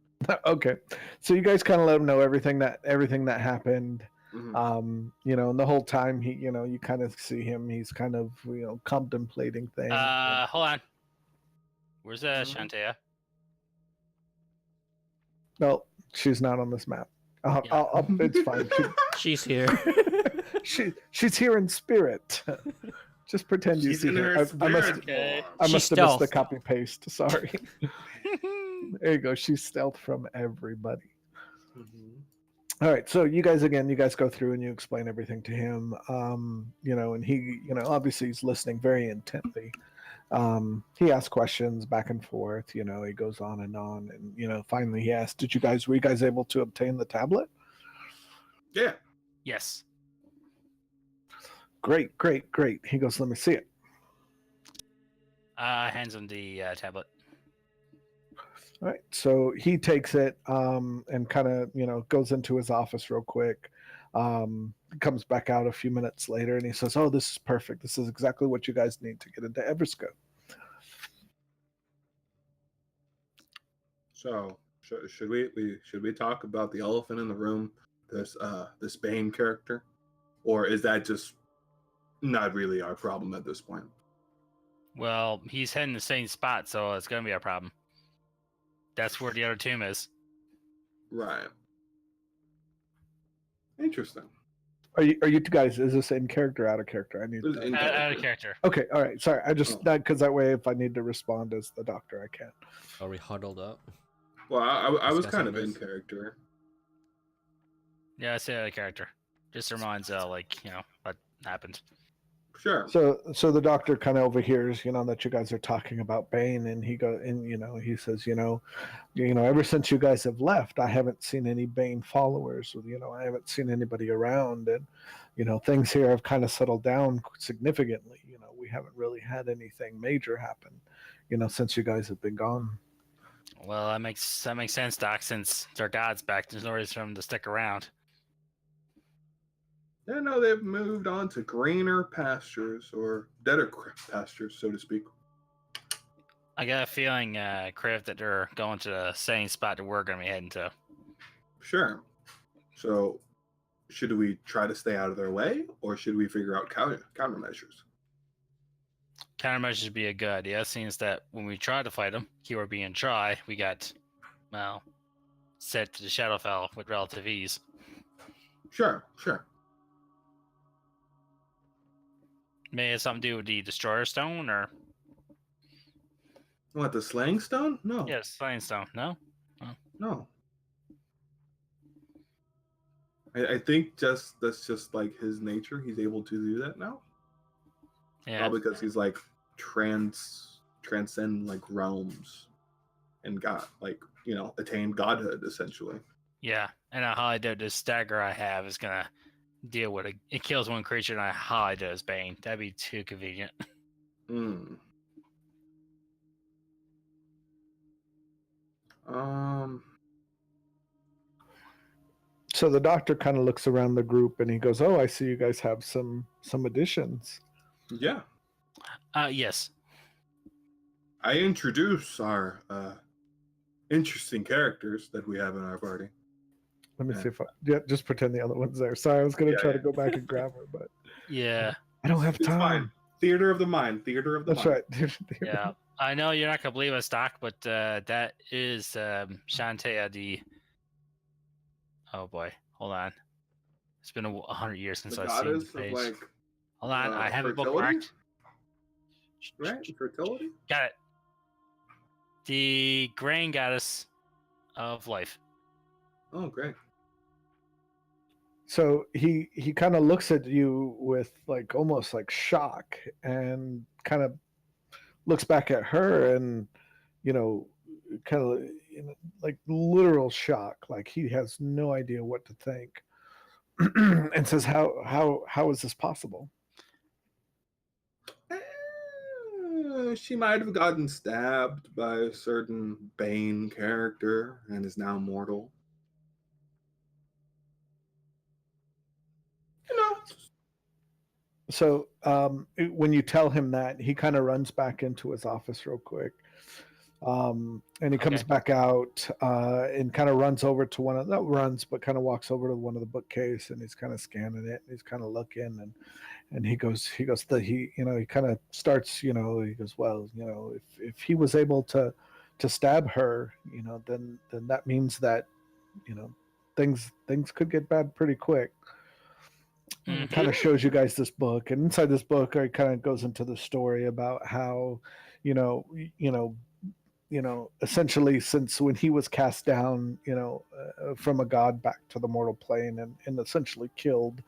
Okay, so you guys kind of let him know everything that happened. Mhm. And the whole time he, you kind of see him. He's kind of, contemplating things. Hold on. Where's Mhm. Shantea? No, she's not on this map. Yeah. It's fine. She's here. She's here in spirit. Just pretend you She's see in her. her I spirit must, Okay. I She's must have missed the stealth. copy paste. Sorry. There you go. She's stealth from everybody. Mhm. All right, so you guys go through and you explain everything to him. And he, obviously he's listening very intently. He asks questions back and forth. He goes on, and finally he asked, were you guys able to obtain the tablet?" Yeah. Yes. Great. He goes, "Let me see it." Hands on the tablet. All right, so he takes it and kind of goes into his office real quick. Comes back out a few minutes later and he says, "Oh, this is perfect. This is exactly what you guys need to get into Everscope." So should we talk about the elephant in the room? This Bane character, or is that just not really our problem at this point. Well, he's heading the same spot, so it's gonna be a problem. That's where the other tomb is. Right. Interesting. Are you two guys? Is this in character, out of character? I need. This is in Out of character. Okay, all right. Sorry, I just because that way, if I need to respond as the doctor, I can. Are we huddled up? Well, I was Discussing kind of in this. character. Yeah, I say out of character. Just reminds what happened. Sure. So the doctor kind of overhears, that you guys are talking about Bane, and he he says, ever since you guys have left, I haven't seen any Bane followers. I haven't seen anybody around, and things here have kind of settled down significantly. We haven't really had anything major happen, since you guys have been gone. Well, that makes sense, Doc. Since their god's back, there's no reason for them to stick around. Yeah, no, they've moved on to greener pastures, or deader pastures, so to speak. I got a feeling, Criv, that they're going to the same spot that we're going to be heading to. Sure. So, should we try to stay out of their way, or should we figure out countermeasures? Countermeasures would be a good idea, since that when we tried to fight them, keyword being try, we got, set to the Shadowfell with relative ease. Sure. May it have something to do with the Destroyer Stone, or? What, the Slaying Stone? No. Yes, Slaying Stone. No? No. I think that's just like his nature. He's able to do that now. Yeah. Probably because he's like transcend like realms and got attained godhood essentially. Yeah, and I highly doubt this dagger I have is gonna deal with it. It kills one creature, and I highly doubt it's Bane. That'd be too convenient. Hmm. So the doctor kind of looks around the group and he goes, "Oh, I see you guys have some additions." Yeah. Yes. I introduce our interesting characters that we have in our party. Let me Yeah. see if just pretend the other one's there. Sorry, I was going to try to Yeah. go back and grab her, but Yeah. I don't have It's time. fine. Theater of the mind. That's right. Yeah. I know you're not gonna believe us, Doc, but that is Shantae the. Oh boy, hold on. It's been 100 years since The I've seen the goddess of page. like Hold on, I have it fertility? bookmarked. right? Fertility? Got it. The grain goddess of life. Oh, great. So he kind of looks at you with like almost like shock, and kind of looks back at her, and kind of like literal shock, like he has no idea what to think, and says, "How is this possible?" She might have gotten stabbed by a certain Bane character and is now mortal. So when you tell him that, he kind of runs back into his office real quick, and he comes back out and kind of runs over to kind of walks over to one of the bookcase, and he's kind of scanning it, and he's kind of looking, and he kind of starts, he goes, well, if he was able to stab her, then that means that, things could get bad pretty quick. Mm-hmm. Kind of shows you guys this book, and inside this book, it kind of goes into the story about how, essentially since when he was cast down, from a god back to the mortal plane and essentially killed.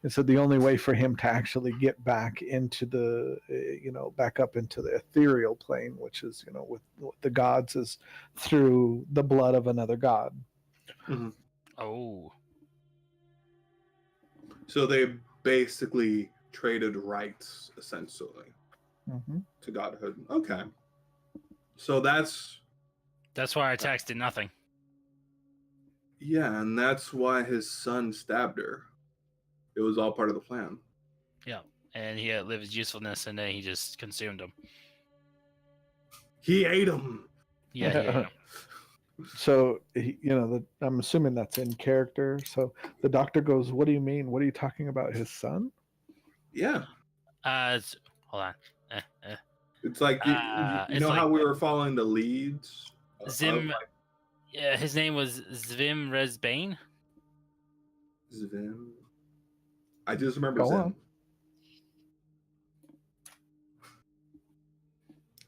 And so the only way for him to actually get back into the, back up into the ethereal plane, which is, with the gods, is through the blood of another god. Mm-hmm. Oh. So they basically traded rights, essentially, to godhood. Okay. So that's why our tax did nothing. Yeah, and that's why his son stabbed her. It was all part of the plan. Yeah, and he outlived his usefulness, and then he just consumed him. He ate him. Yeah. So I'm assuming that's in character. So the doctor goes, "What do you mean? What are you talking about? His son?" Yeah. Hold on. It's like you It's know like how we were following the leads. Zim. Yeah, his name was Zvim Rezbane. Zvim. I just remember Go Zim. on.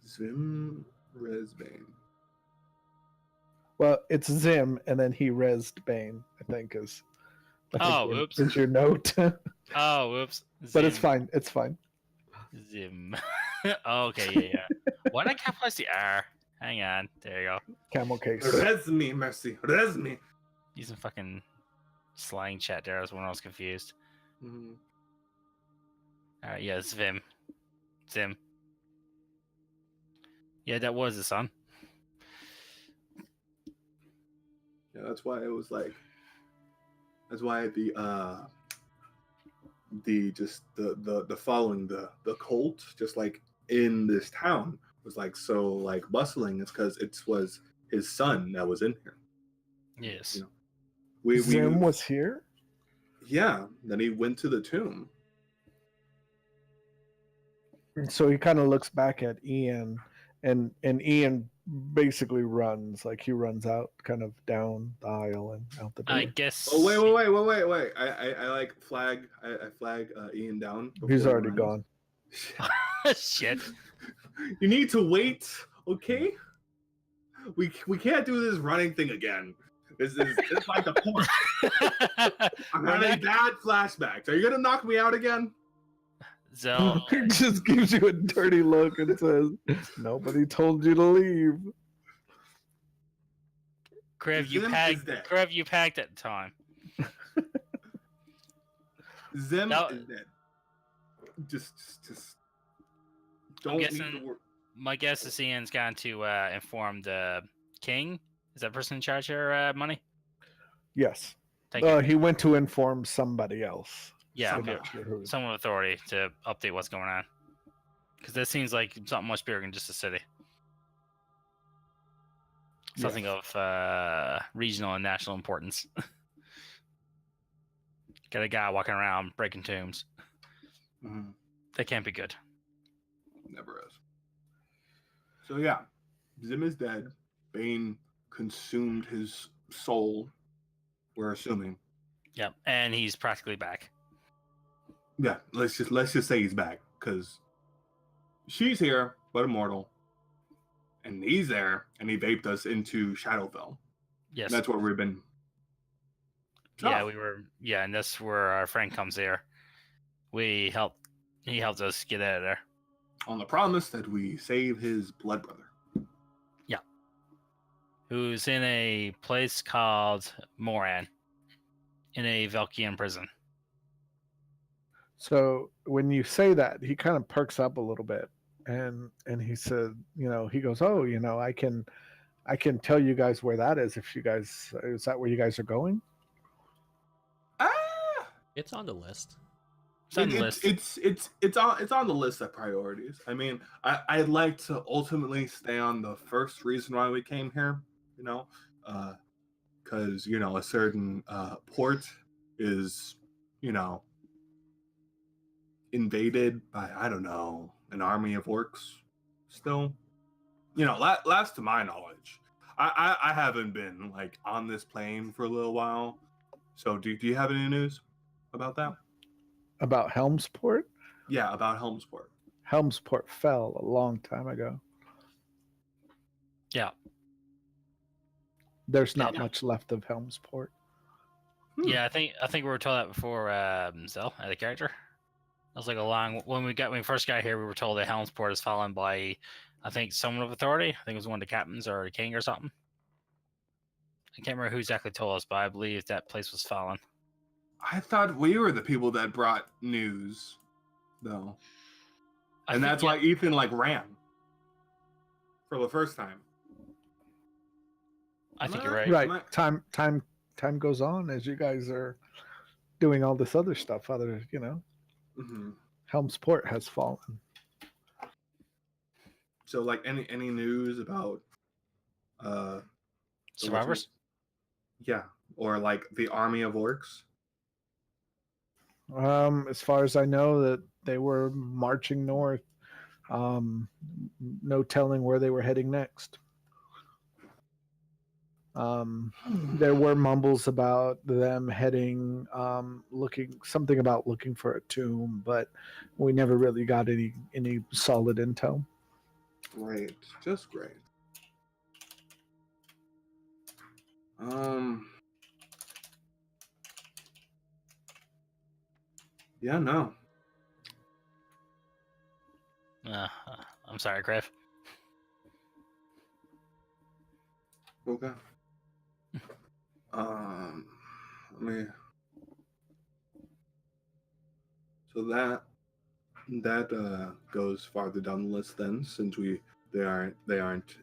Zvim Resbane. Well, it's Zim, and then he resed Bane. I think is. Oops. Is your note? Oh, whoops. But it's Zim. fine. It's fine. Zim. Okay, yeah. Why did I capitalize the R? Hang on. There you go. Camel case. Resme, merci. Resme. Using fucking slang chat there. I was when I was confused. Mm-hmm. All right, yeah, Zvim. Zim. Yeah, that was his son. Yeah, that's why it was like. That's why the following the cult just like in this town was like so like bustling. It's because it was his son that was in here. Yes. You know, Zim was here. Yeah. Then he went to the tomb. And so he kind of looks back at Ian, and Ian basically runs, like he runs out, kind of down the aisle and out the door. I guess. Oh wait! I like flag. I flag Ian down. He's before he already runs. gone. Shit. You need to wait, okay? We can't do this running thing again. This is like the point. I'm having bad flashbacks. Are you gonna knock me out again? So He just gives you a dirty look and says, "Nobody told you to leave." Krev, you Zim packed. is dead. Krev, you packed at the time. Zim Now- is dead. Just don't need guessing- to work. My guess is Ian's gone to inform the king. Is that person in charge here, money? Yes. Thank you. He went to inform somebody else. Yeah, Somebody. Not sure who. someone with authority to update what's going on. Because that seems like something much bigger than just a city. Something Yes. of regional and national importance. Got a guy walking around breaking tombs. Mhm. That can't be good. Never is. So yeah, Zim is dead. Bane consumed his soul. We're assuming. Yep, and he's practically back. Yeah, let's just say he's back because she's here but immortal, and he's there, and he vaped us into Shadowfell. Yes. And that's what we've been. Yeah, Oh, we were. Yeah, and that's where our friend comes here. He helped us get out of there. on the promise that we save his blood brother. Who's in a place called Moran, in a Velkian prison. So when you say that, he kind of perks up a little bit, and he said, he goes, "Oh, I can tell you guys where that is if you guys is that where you guys are going?" Ah, It's on the list. It's on the list. it's on the list of priorities. I mean, I'd like to ultimately stay on the first reason why we came here. Because a certain port is invaded by, I don't know, an army of orcs still. Last to my knowledge. I haven't been like on this plane for a little while. So do you have any news about that? About Helmsport? Yeah, about Helmsport. Helmsport fell a long time ago. Yeah. There's not Yeah. much left of Helmsport. Yeah, I think we were told that before Zell had a character. That was like a long when we first got here, we were told that Helmsport is fallen by I think someone of authority. I think it was one of the captains or the king or something. I can't remember who exactly told us, but I believe that place was fallen. I thought we were the people that brought news, though. And that's why Ethan ran for the first time. I think you're right. Right. Time goes on as you guys are doing all this other stuff. Mm-hmm. Helmsport has fallen. So, any news about Survivors? Yeah, or the army of orcs. As far as I know, that they were marching north. No telling where they were heading next. There were mumbles about them heading, looking for a tomb, but we never really got any solid intel. Great, just great. Yeah, no. I'm sorry, Griff. Okay. Let me. So that goes farther down the list then, since they aren't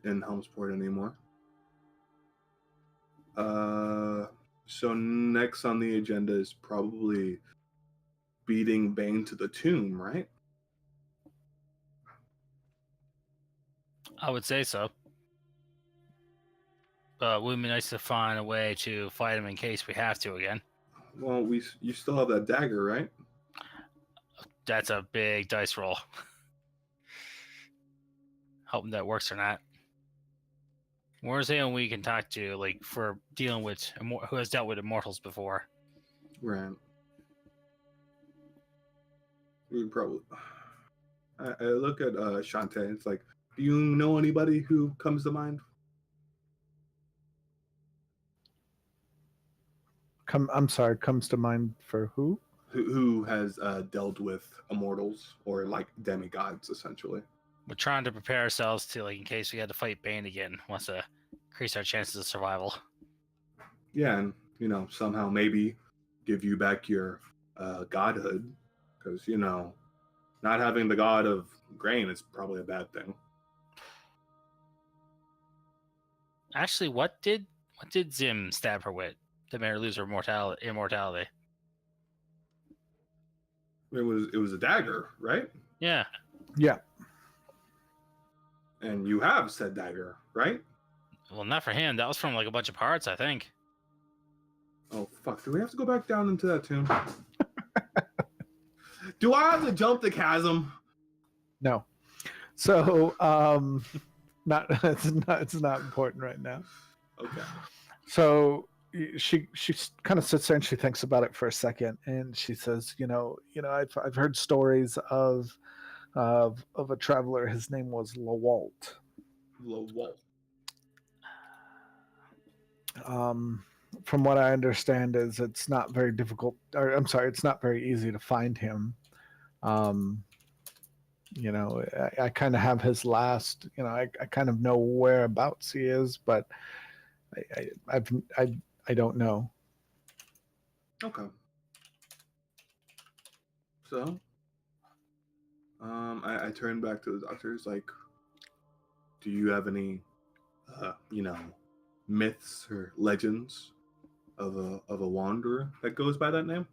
in Helmsport anymore. So next on the agenda is probably beating Bane to the tomb, right? I would say so. But it would be nice to find a way to fight him in case we have to again. Well, you still have that dagger, right? That's a big dice roll. Hoping that works or not. Where's anyone we can talk to, like, for dealing with who has dealt with immortals before? Right. We probably. I look at Shantae. It's like, do you know anybody who comes to mind? I'm sorry, comes to mind for who? Who has dealt with immortals or like demigods, essentially? We're trying to prepare ourselves to, like, in case we had to fight Bane again, wants to increase our chances of survival. Yeah, and somehow maybe give you back your godhood, because not having the god of grain is probably a bad thing. Actually, what did Zim stab her with that made her lose her immortality? It was a dagger, right? Yeah. Yeah. And you have said dagger, right? Well, not for him. That was from, like, a bunch of parts, I think. Oh fuck! Do we have to go back down into that tomb? Do I have to jump the chasm? No. So it's not important right now. Okay. So she kind of sits there and she thinks about it for a second, and she says, I've heard stories of a traveler. His name was Lawalt. Lawalt. From what I understand, is it's not very difficult, or I'm sorry, it's not very easy to find him. I kind of have his last. I kind of know whereabouts he is, but I don't know. Okay. So, I turn back to the doctors. Like, do you have any, myths or legends of a wanderer that goes by that name?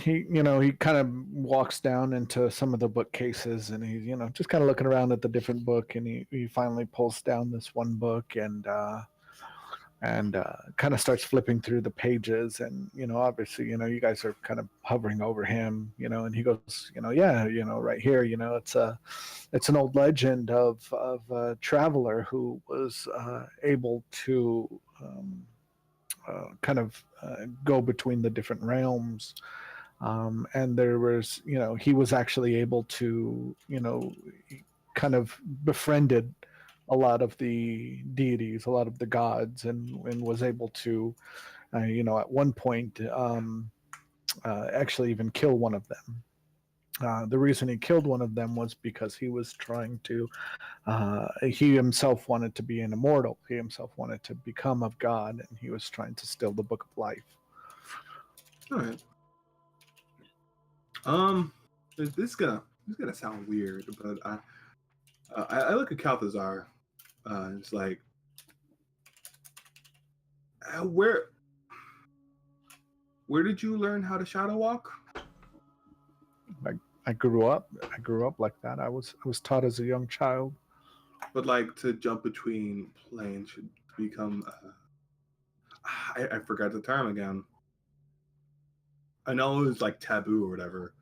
He kind of walks down into some of the bookcases, and he's just kind of looking around at the different book, and he finally pulls down this one book and kind of starts flipping through the pages, and obviously you guys are kind of hovering over him, and he goes, right here, it's an old legend of a traveler who was able to go between the different realms, and there was he was actually able to kind of befriended a lot of the deities, a lot of the gods, and was able to at one point actually even kill one of them. The reason he killed one of them was because he was trying to, he himself wanted to be an immortal. He himself wanted to become of God, and he was trying to steal the book of life. All right. This is gonna sound weird, but I look at Calthazar. It's like, where did you learn how to shadow walk? I grew up like that. I was taught as a young child. But like to jump between planes should become. I forgot the term again. I know it was like taboo or whatever,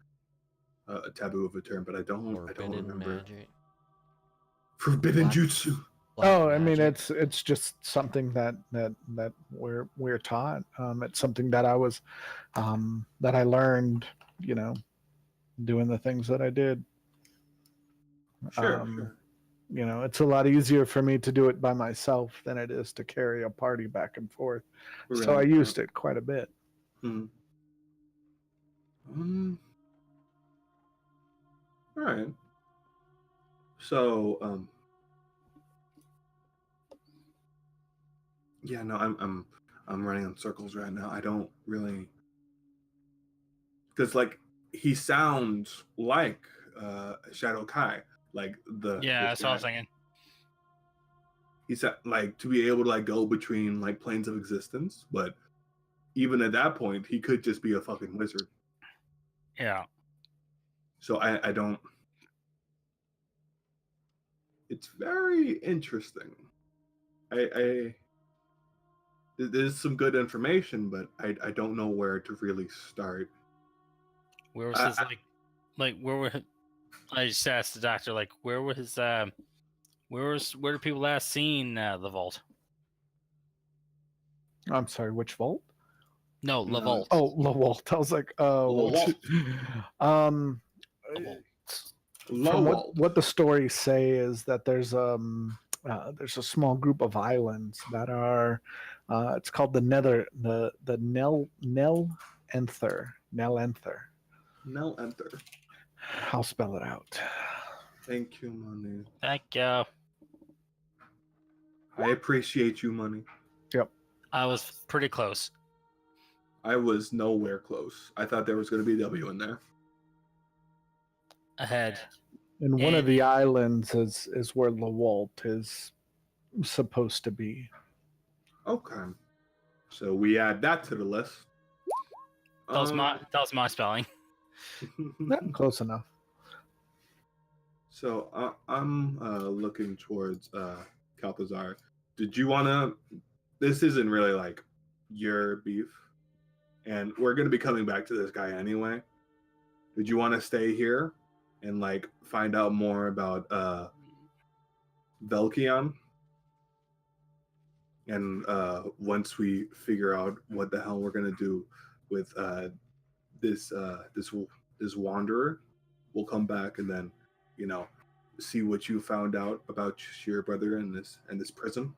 a taboo of a term, but I don't Forbidden remember. magic. Forbidden Black- jutsu. Black Oh, I mean, magic. it's just something that we're taught. It's something that I was that I learned, doing the things that I did. Sure, Um, sure. It's a lot easier for me to do it by myself than it is to carry a party back and forth. So I Right, used it quite a bit. Hmm. All right. So, yeah, no, I'm running in circles right now. I don't really, because like he sounds like Shadow Kai, like Yeah, this that's what I guy. was thinking. He said like to be able to like go between like planes of existence, but even at that point, he could just be a fucking wizard. Yeah. So I don't. It's very interesting. I there's some good information, but I don't know where to really start. Where was I- his like where were I just asked the doctor like where were his where did people last seen the vault? I'm sorry, which vault? No, the No, vault. Oh, La Vault. I was like, oh, Vault. um, The vault. from Lowell. what the stories say is that there's a small group of islands that are it's called the Nel Enther. Now enter. I'll spell it out. Thank you, money. Thank you. I appreciate you, money. Yep. I was pretty close. I was nowhere close. I thought there was going to be a W in there. Ahead. And one of And- the islands is where La Vault is supposed to be. Okay. So we add that to the list. That was my spelling. Close enough. So I'm looking towards Calpazar. Did you want to? This isn't really like your beef, and we're going to be coming back to this guy anyway. Did you want to stay here and like find out more about Velkion? And once we figure out what the hell we're gonna do with this wanderer, we'll come back and then, see what you found out about your brother in this prison.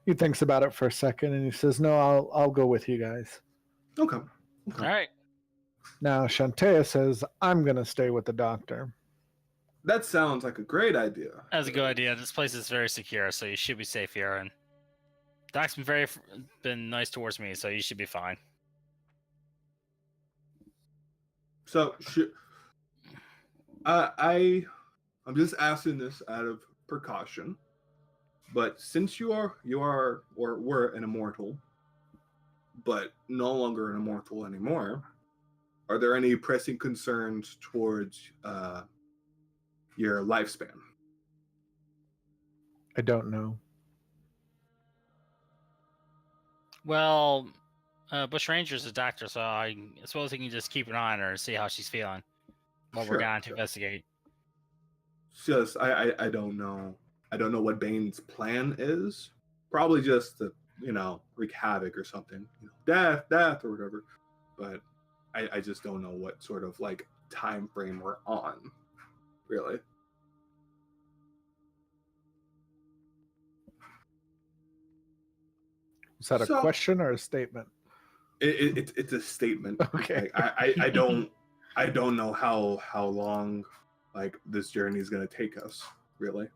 He thinks about it for a second and he says, "No, I'll go with you guys." Okay. All right. Now Shantea says, "I'm gonna stay with the doctor." That sounds like a great idea. That's a good idea. This place is very secure, so you should be safe here. And Doc's been nice towards me, so you should be fine. So I'm just asking this out of precaution, but since you are or were an immortal, but no longer an immortal anymore, are there any pressing concerns towards your lifespan? I don't know. Well, Bush Ranger's a doctor, so I suppose he can just keep an eye on her and see how she's feeling while we're Sure, going to sure. investigate. It's just I don't know. I don't know what Bane's plan is. Probably just to wreak havoc or something. Death or whatever. But I just don't know what sort of like time frame we're on. Really. Is that a question or a statement? It's a statement. Okay. Like, I don't know how long like this journey is gonna take us, really.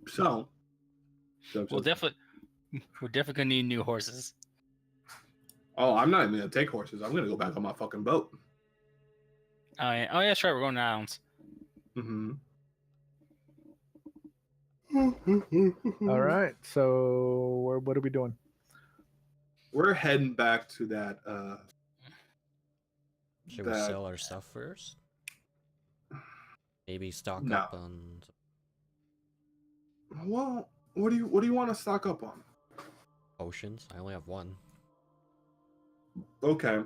So We're definitely gonna need new horses. oh, I'm not even gonna take horses. I'm gonna go back on my fucking boat. Oh yeah, that's right. We're going to islands. Mm-hmm. All right. So what are we doing? We're heading back to that. Should we sell our stuff first? Maybe stock No. up on. Well, what do you want to stock up on? Potions? I only have one. Okay.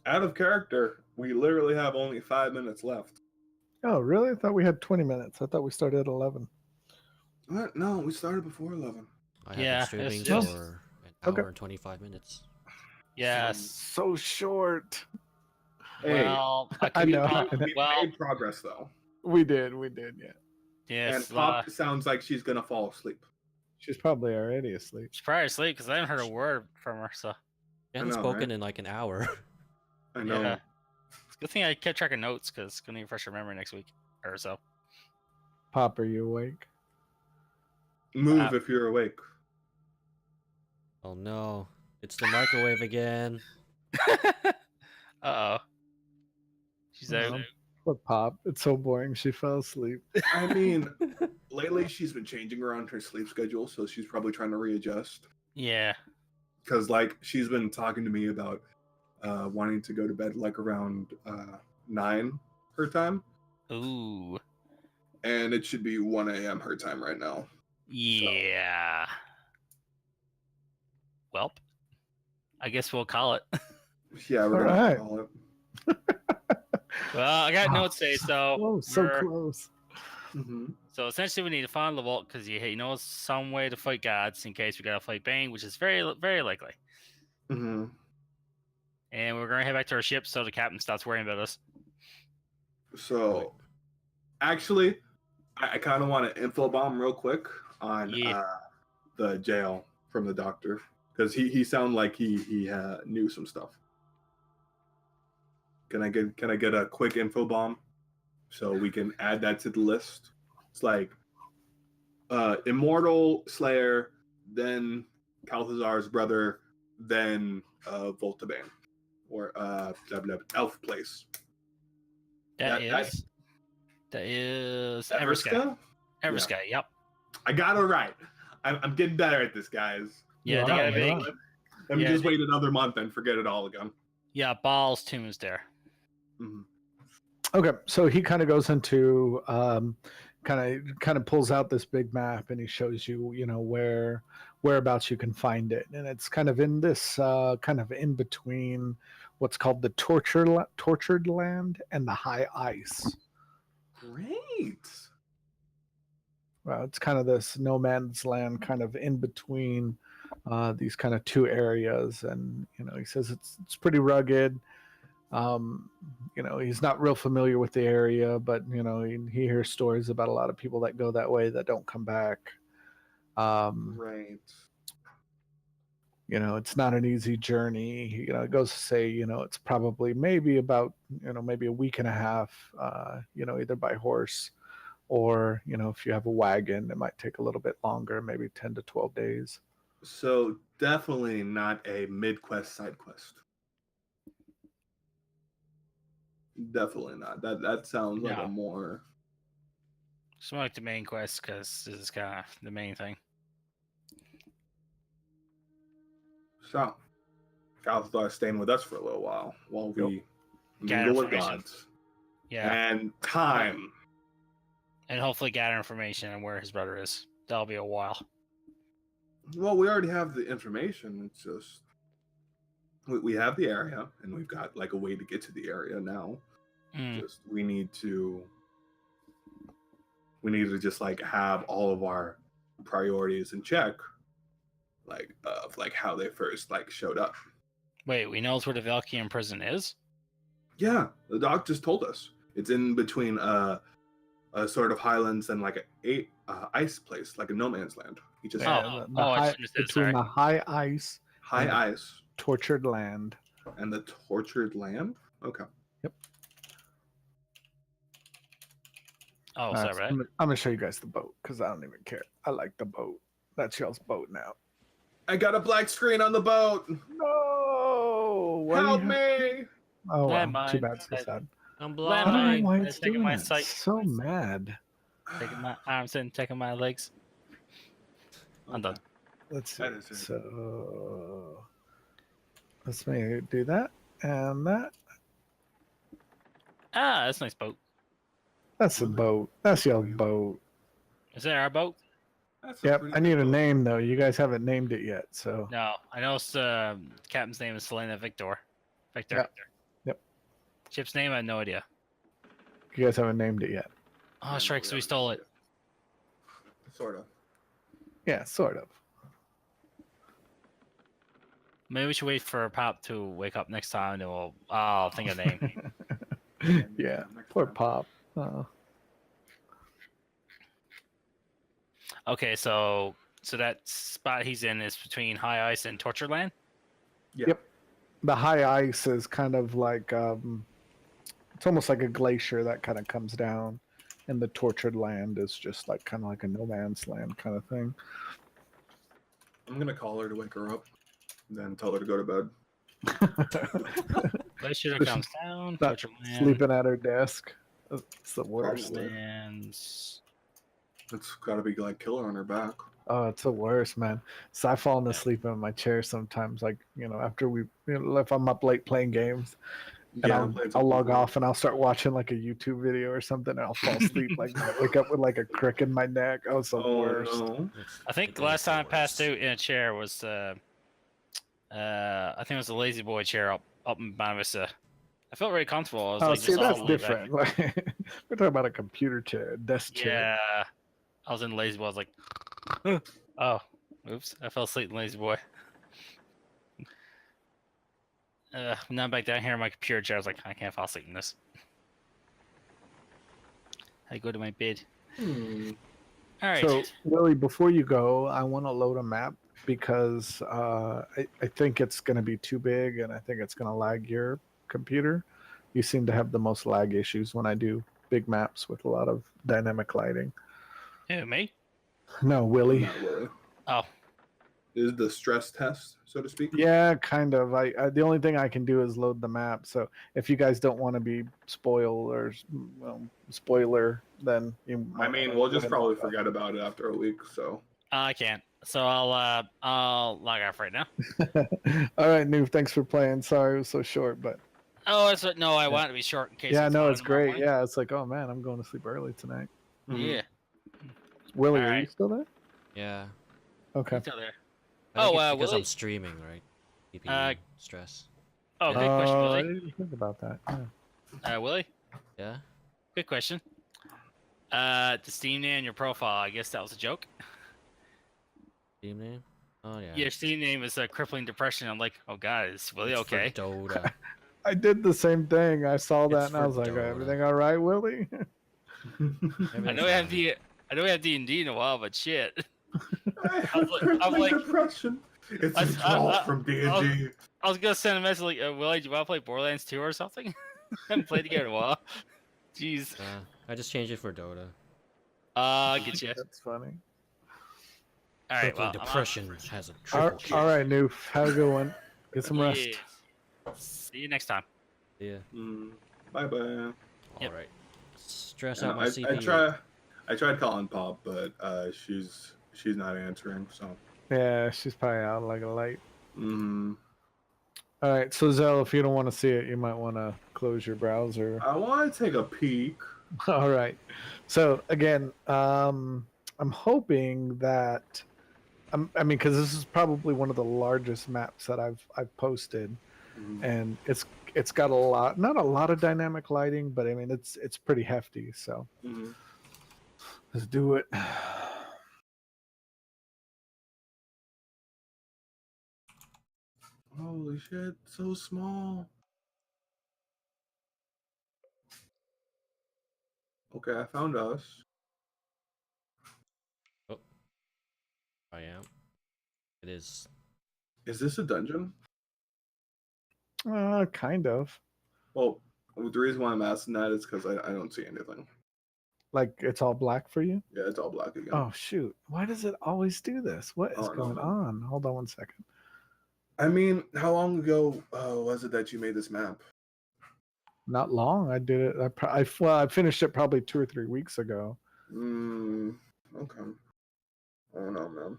Out of character, we literally have only 5 minutes left. Oh, really? I thought we had 20 minutes. I thought we started at 11. What? No, we started before 11. I have been Yeah, streaming it's- for an Okay. hour and 25 minutes. Yes. So short. Hey, Well, a I know. coupon- we well, made progress though. We did, yeah. yes. And Pop sounds like she's gonna fall asleep. She's probably already asleep. she's probably asleep because I haven't heard a word from her. So I haven't know, spoken right? in like an hour. I know. yeah, it's a good thing I kept track of notes because it's gonna refresh your memory next week or so. Pop, are you awake? Move if you're awake. Oh no. It's the microwave again. Uh oh. She's out. Um, Poor Pop. It's so boring. She fell asleep. I mean, lately she's been changing around her sleep schedule, so she's probably trying to readjust. Yeah. Because like she's been talking to me about wanting to go to bed like around 9 her time, Ooh. and it should be 1 a.m. her time right now. Yeah. Welp. I guess we'll call it. Yeah, we're gonna Alright. call it. Well, I got Ah, notes today, so Close, so we're- close. Mm-hmm. So essentially, we need to find the vault because he knows some way to fight gods in case we gotta fight Bane, which is very likely. Mm-hmm. And we're gonna head back to our ship so the captain stops worrying about us. So, actually, I kind of want to info bomb real quick on Yeah. the jail from the doctor because he sounded like he knew some stuff. Can I get a quick info bomb so we can add that to the list? It's like Immortal Slayer, then Calthazar's brother, then Voltabane or Elf Place. That is Eversky. Eversky, yep. I got it right. I'm getting better at this, guys. Yeah, You they are, gotta you make. are. Let me Yeah, just wait another month and forget it all again. Yeah, Ball's tomb is there. Mhm. Okay, so he kind of goes into kind of pulls out this big map and he shows you, whereabouts you can find it, and it's kind of in this kind of in between what's called the tortured land and the high ice. Great. Well, it's kind of this no man's land, kind of in between these kind of two areas, and he says it's pretty rugged. He's not real familiar with the area, but he hears stories about a lot of people that go that way that don't come back. Right. It's not an easy journey. It goes to say, it's probably maybe about, maybe a week and a half, either by horse or, if you have a wagon, it might take a little bit longer, maybe 10 to 12 days. So definitely not a mid-quest side quest. Definitely not. That sounds like No. a more. Just more like the main quest because this is kind of the main thing. So, Calthazar staying with us for a little while we Gather mingle with information. gods. Yeah, And time. and hopefully gather information on where his brother is. That'll be a while. Well, we already have the information. It's just we have the area, and we've got like a way to get to the area now. Mm. Just we need to just like have all of our priorities in check, like of like how they first like showed up. Wait, we know where the Valkyrian prison is? Yeah, the doc just told us it's in between a sort of highlands and like a ice place, like a no man's land. He just Oh, said the I high, just missed it, between sorry. the high ice, high ice tortured land. and the tortured land. Okay. Oh, All right, sorry, so right? I'm gonna show you guys the boat because I don't even care. I like the boat. That's y'all's boat now. I got a black screen on the boat. No, why do Help you me! have- Oh, wow. Never Too mind. bad. So sad. I'm I don't know blind. why I'm it's taking doing my that. sight. So mad. Taking my arms in, taking my legs. I'm done. Let's see. That is it. So let's maybe do that and that. Ah, that's a nice boat. That's the boat. That's y'all's boat. Is that our boat? That's a Yep, pretty I need good a boat. name though. You guys haven't named it yet, so No, I know captain's name is Selena Victor. Victor. Yep. Yep. Ship's name, I had no idea. you guys haven't named it yet. Oh, Yeah, Shrek, so we stole it. Sort of. Yeah, sort of. Maybe we should wait for Pop to wake up next time, and I'll think of a name. Yeah, poor Pop. Oh. Okay, so that spot he's in is between High Ice and Torture Land. Yeah. Yep. The high ice is kind of like it's almost like a glacier that kind of comes down, and the tortured land is just like kind of like a no man's land kind of thing. I'm gonna call her to wake her up, and then tell her to go to bed. Glacier that comes down. Not Torture Land. sleeping at her desk. It's the worst. Probably. Lands. It's gotta be like killer on her back. Oh, it's the worst, man. So I've fallen asleep in my chair sometimes, like, after if I'm up late playing games, and Yeah, I'm playing I'll log something off and I'll start watching like a YouTube video or something, and I'll fall asleep, like wake up with like a crick in my neck. Oh, it's the worst. No. I think the last time I passed out in a chair was I think it was the Lazy Boy chair up in Banavista. I felt very comfortable. I was Oh, like, see, just all that's the way back. different. Like, we're talking about a computer chair, a desk chair. Yeah, I was in Lazy Boy. I was like, oh, oops, I fell asleep in Lazy Boy. Now I'm back down here in my computer chair. I was like, I can't fall asleep in this. I go to my bed. Hmm. All right. So, Willie, before you go, I want to load a map because I think it's going to be too big, and I think it's going to lag your computer. You seem to have the most lag issues when I do big maps with a lot of dynamic lighting. Who, me? No, Willie. Not really. Oh, Is the stress test, so to speak? Yeah, kind of. I the only thing I can do is load the map. So if you guys don't want to be spoiler, then you. I mean, we'll just probably forget about it after a week. So I can't. So I'll log off right now. All right, Noob. Thanks for playing. Sorry it was so short, but Oh, no, I want it to be short in case. yeah, no, on it's tomorrow great. morning. Yeah, it's like, oh man, I'm going to sleep early tonight. Yeah. Willie, All are you right. still there? Yeah. Okay. He's still there. I think Oh, it's because Willie. I'm streaming, right? Keeping Uh, you stress. Oh, Yeah. good question, I Willie. didn't think about that. Yeah. Willie, Yeah. good question. The Steam name and your profile, I guess that was a joke. Team name? Oh yeah. Your Steam name is Crippling Depression. I'm like, oh god, is Willie It's okay? For Dota. I did the same thing. I saw that It's and I for was like, Dota. everything all right, Willie? I know we have D&D in a while, but shit. I I was like- I'm like- depression. It's I- a draw I- from D&D. I was gonna send a message like, Willie, do you want to play Borderlands 2 or something? Haven't played together in a while. Jeez. I just changed it for Dota. Get you. That's funny. All right, Crippling well, Depression has a All, triple kill. all right, Noob. Have a good one. Get some rest. Yeah. See you next time. Yeah. Bye bye. All Yep. right. Stress out my I CPU. tried calling Pop, but she's not answering. So. Yeah, she's probably out like a light. Mm, All right, so Zell, if you don't want to see it, you might want to close your browser. I want to take a peek. All right. So again, I'm hoping that I mean, because this is probably one of the largest maps that I've posted, and it's got not a lot of dynamic lighting, but I mean it's pretty hefty. So let's do it. Holy shit, so small. Okay, I found us. Oh. I am. It is. Is this a dungeon? Kind of. Well, the reason why I'm asking that is because I don't see anything. Like it's all black for you? Yeah, it's all black again. Oh shoot! Why does it always do this? What is Oh, no, going man. on? Hold on one second. I mean, how long ago was it that you made this map? Not long. I did it. I finished it probably 2 or 3 weeks ago. Okay. I don't know, man.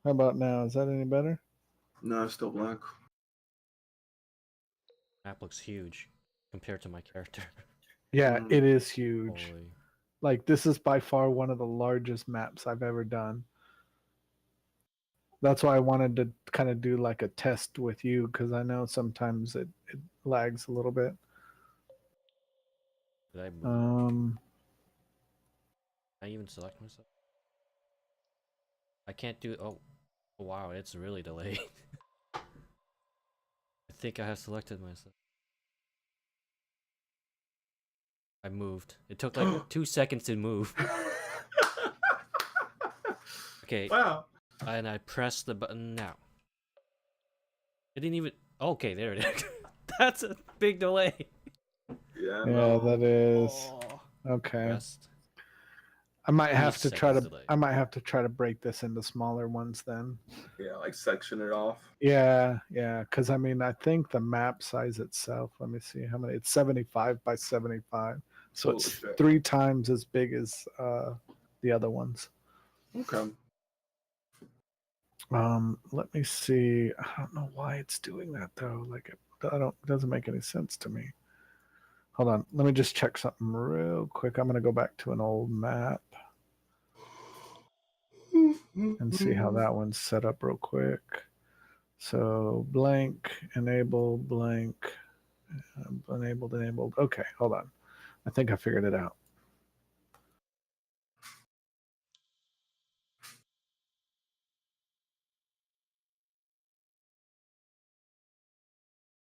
How about now? Is that any better? No, it's still black. Map looks huge compared to my character. Yeah, it is huge. Holy. Like this is by far one of the largest maps I've ever done. That's why I wanted to kind of do like a test with you because I know sometimes it lags a little bit. Did I move? Um, Can I even select myself? I can't do. Oh, wow, it's really delayed. I think I have selected myself. I moved. It took like 2 seconds to move. Okay, Wow. and I pressed the button now. It didn't even. Okay, there it is. That's a big delay. Yeah, yeah, no. that is Oh, okay. pressed. I might 3 have to try to. seconds delay. I might have to try to break this into smaller ones then. Yeah, like section it off. Yeah, because I mean, I think the map size itself. Let me see how many. It's 75 by 75, so Holy it's shit. 3 times as big as the other ones. Okay. Let me see. I don't know why it's doing that though. Like it doesn't make any sense to me. Hold on. Let me just check something real quick. I'm gonna go back to an old map and see how that one's set up real quick. So blank, enable, blank, enabled. Okay, hold on. I think I figured it out.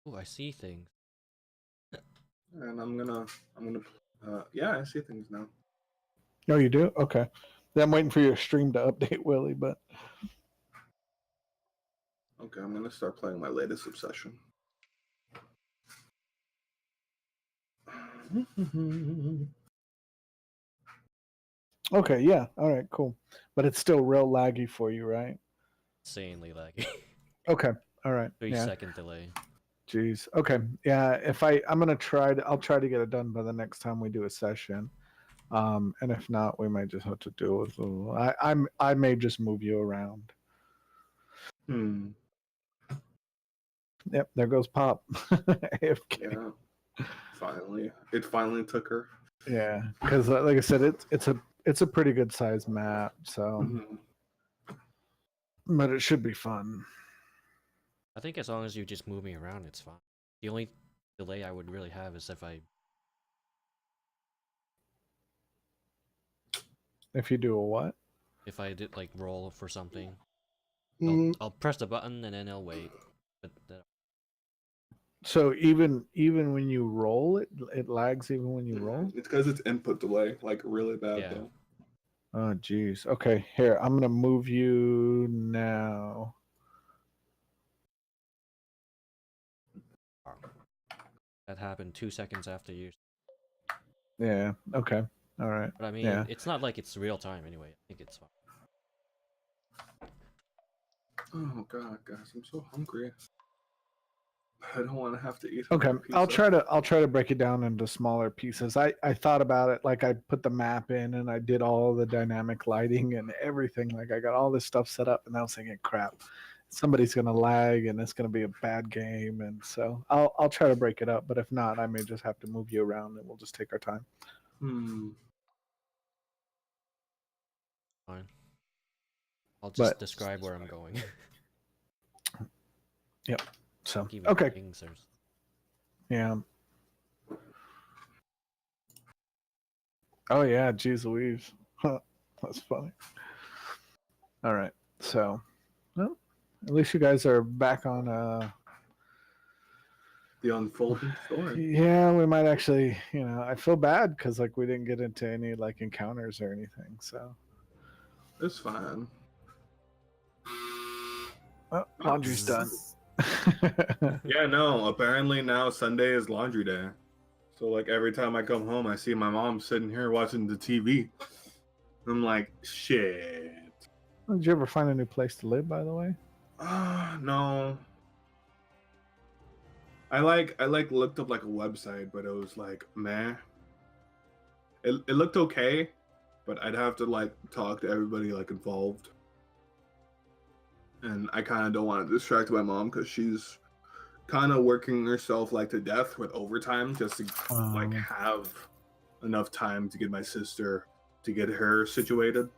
Oh, I see things. And I'm gonna yeah, I see things now. Oh, you do? Okay. Yeah, I'm waiting for your stream to update, Willie, but Okay, I'm gonna start playing my latest obsession. okay, yeah. All right, cool. But it's still real laggy for you, right? Insanely laggy. Okay. All right. 3-second delay. Jeez. Okay. Yeah. I'm gonna I'll try to get it done by the next time we do a session. And if not, we might just have to do it. I may just move you around. Yep. There goes Pop. AFK. Yeah. Finally, it finally took her. Yeah. Because like I said, it's a pretty good sized map. So, but it should be fun. I think as long as you just move me around, it's fine. The only delay I would really have is If you do a what? if I did like roll for something. Mhm. I'll press the button and then I'll wait. But So even when you roll, it lags even when you roll. It's because it's input delay, like really bad Yeah. though. Oh, geez. Okay, here I'm gonna move you now. that happened 2 seconds after you. Yeah. Okay. All right. But I mean, Yeah. it's not like it's real time anyway. I think it's fine. Oh god, guys, I'm so hungry. I don't want to have to eat. Okay. another I'll pizza. try to break it down into smaller pieces. I thought about it, like I put the map in and I did all the dynamic lighting and everything. Like I got all this stuff set up, and I was thinking, crap, somebody's gonna lag and it's gonna be a bad game. And so I'll try to break it up. But if not, I may just have to move you around and we'll just take our time. Fine. I'll just But describe where I'm going. yep. So Even okay. things are... Yeah. Oh yeah, geez Louise. That's funny. All right. So, well, at least you guys are back on The unfolding story. yeah, we might actually, I feel bad cuz like we didn't get into any like encounters or anything. So, It's fine. oh, laundry's done. Yeah, no. Apparently now Sunday is laundry day. So like every time I come home, I see my mom sitting here watching the TV. I'm like, shit. Did you ever find a new place to live, by the way? No. I looked up like a website, but it was like, meh. It looked okay, but I'd have to like talk to everybody like involved. And I kind of don't want to distract my mom because she's kind of working herself like to death with overtime just to like have enough time to get my sister to get her situated.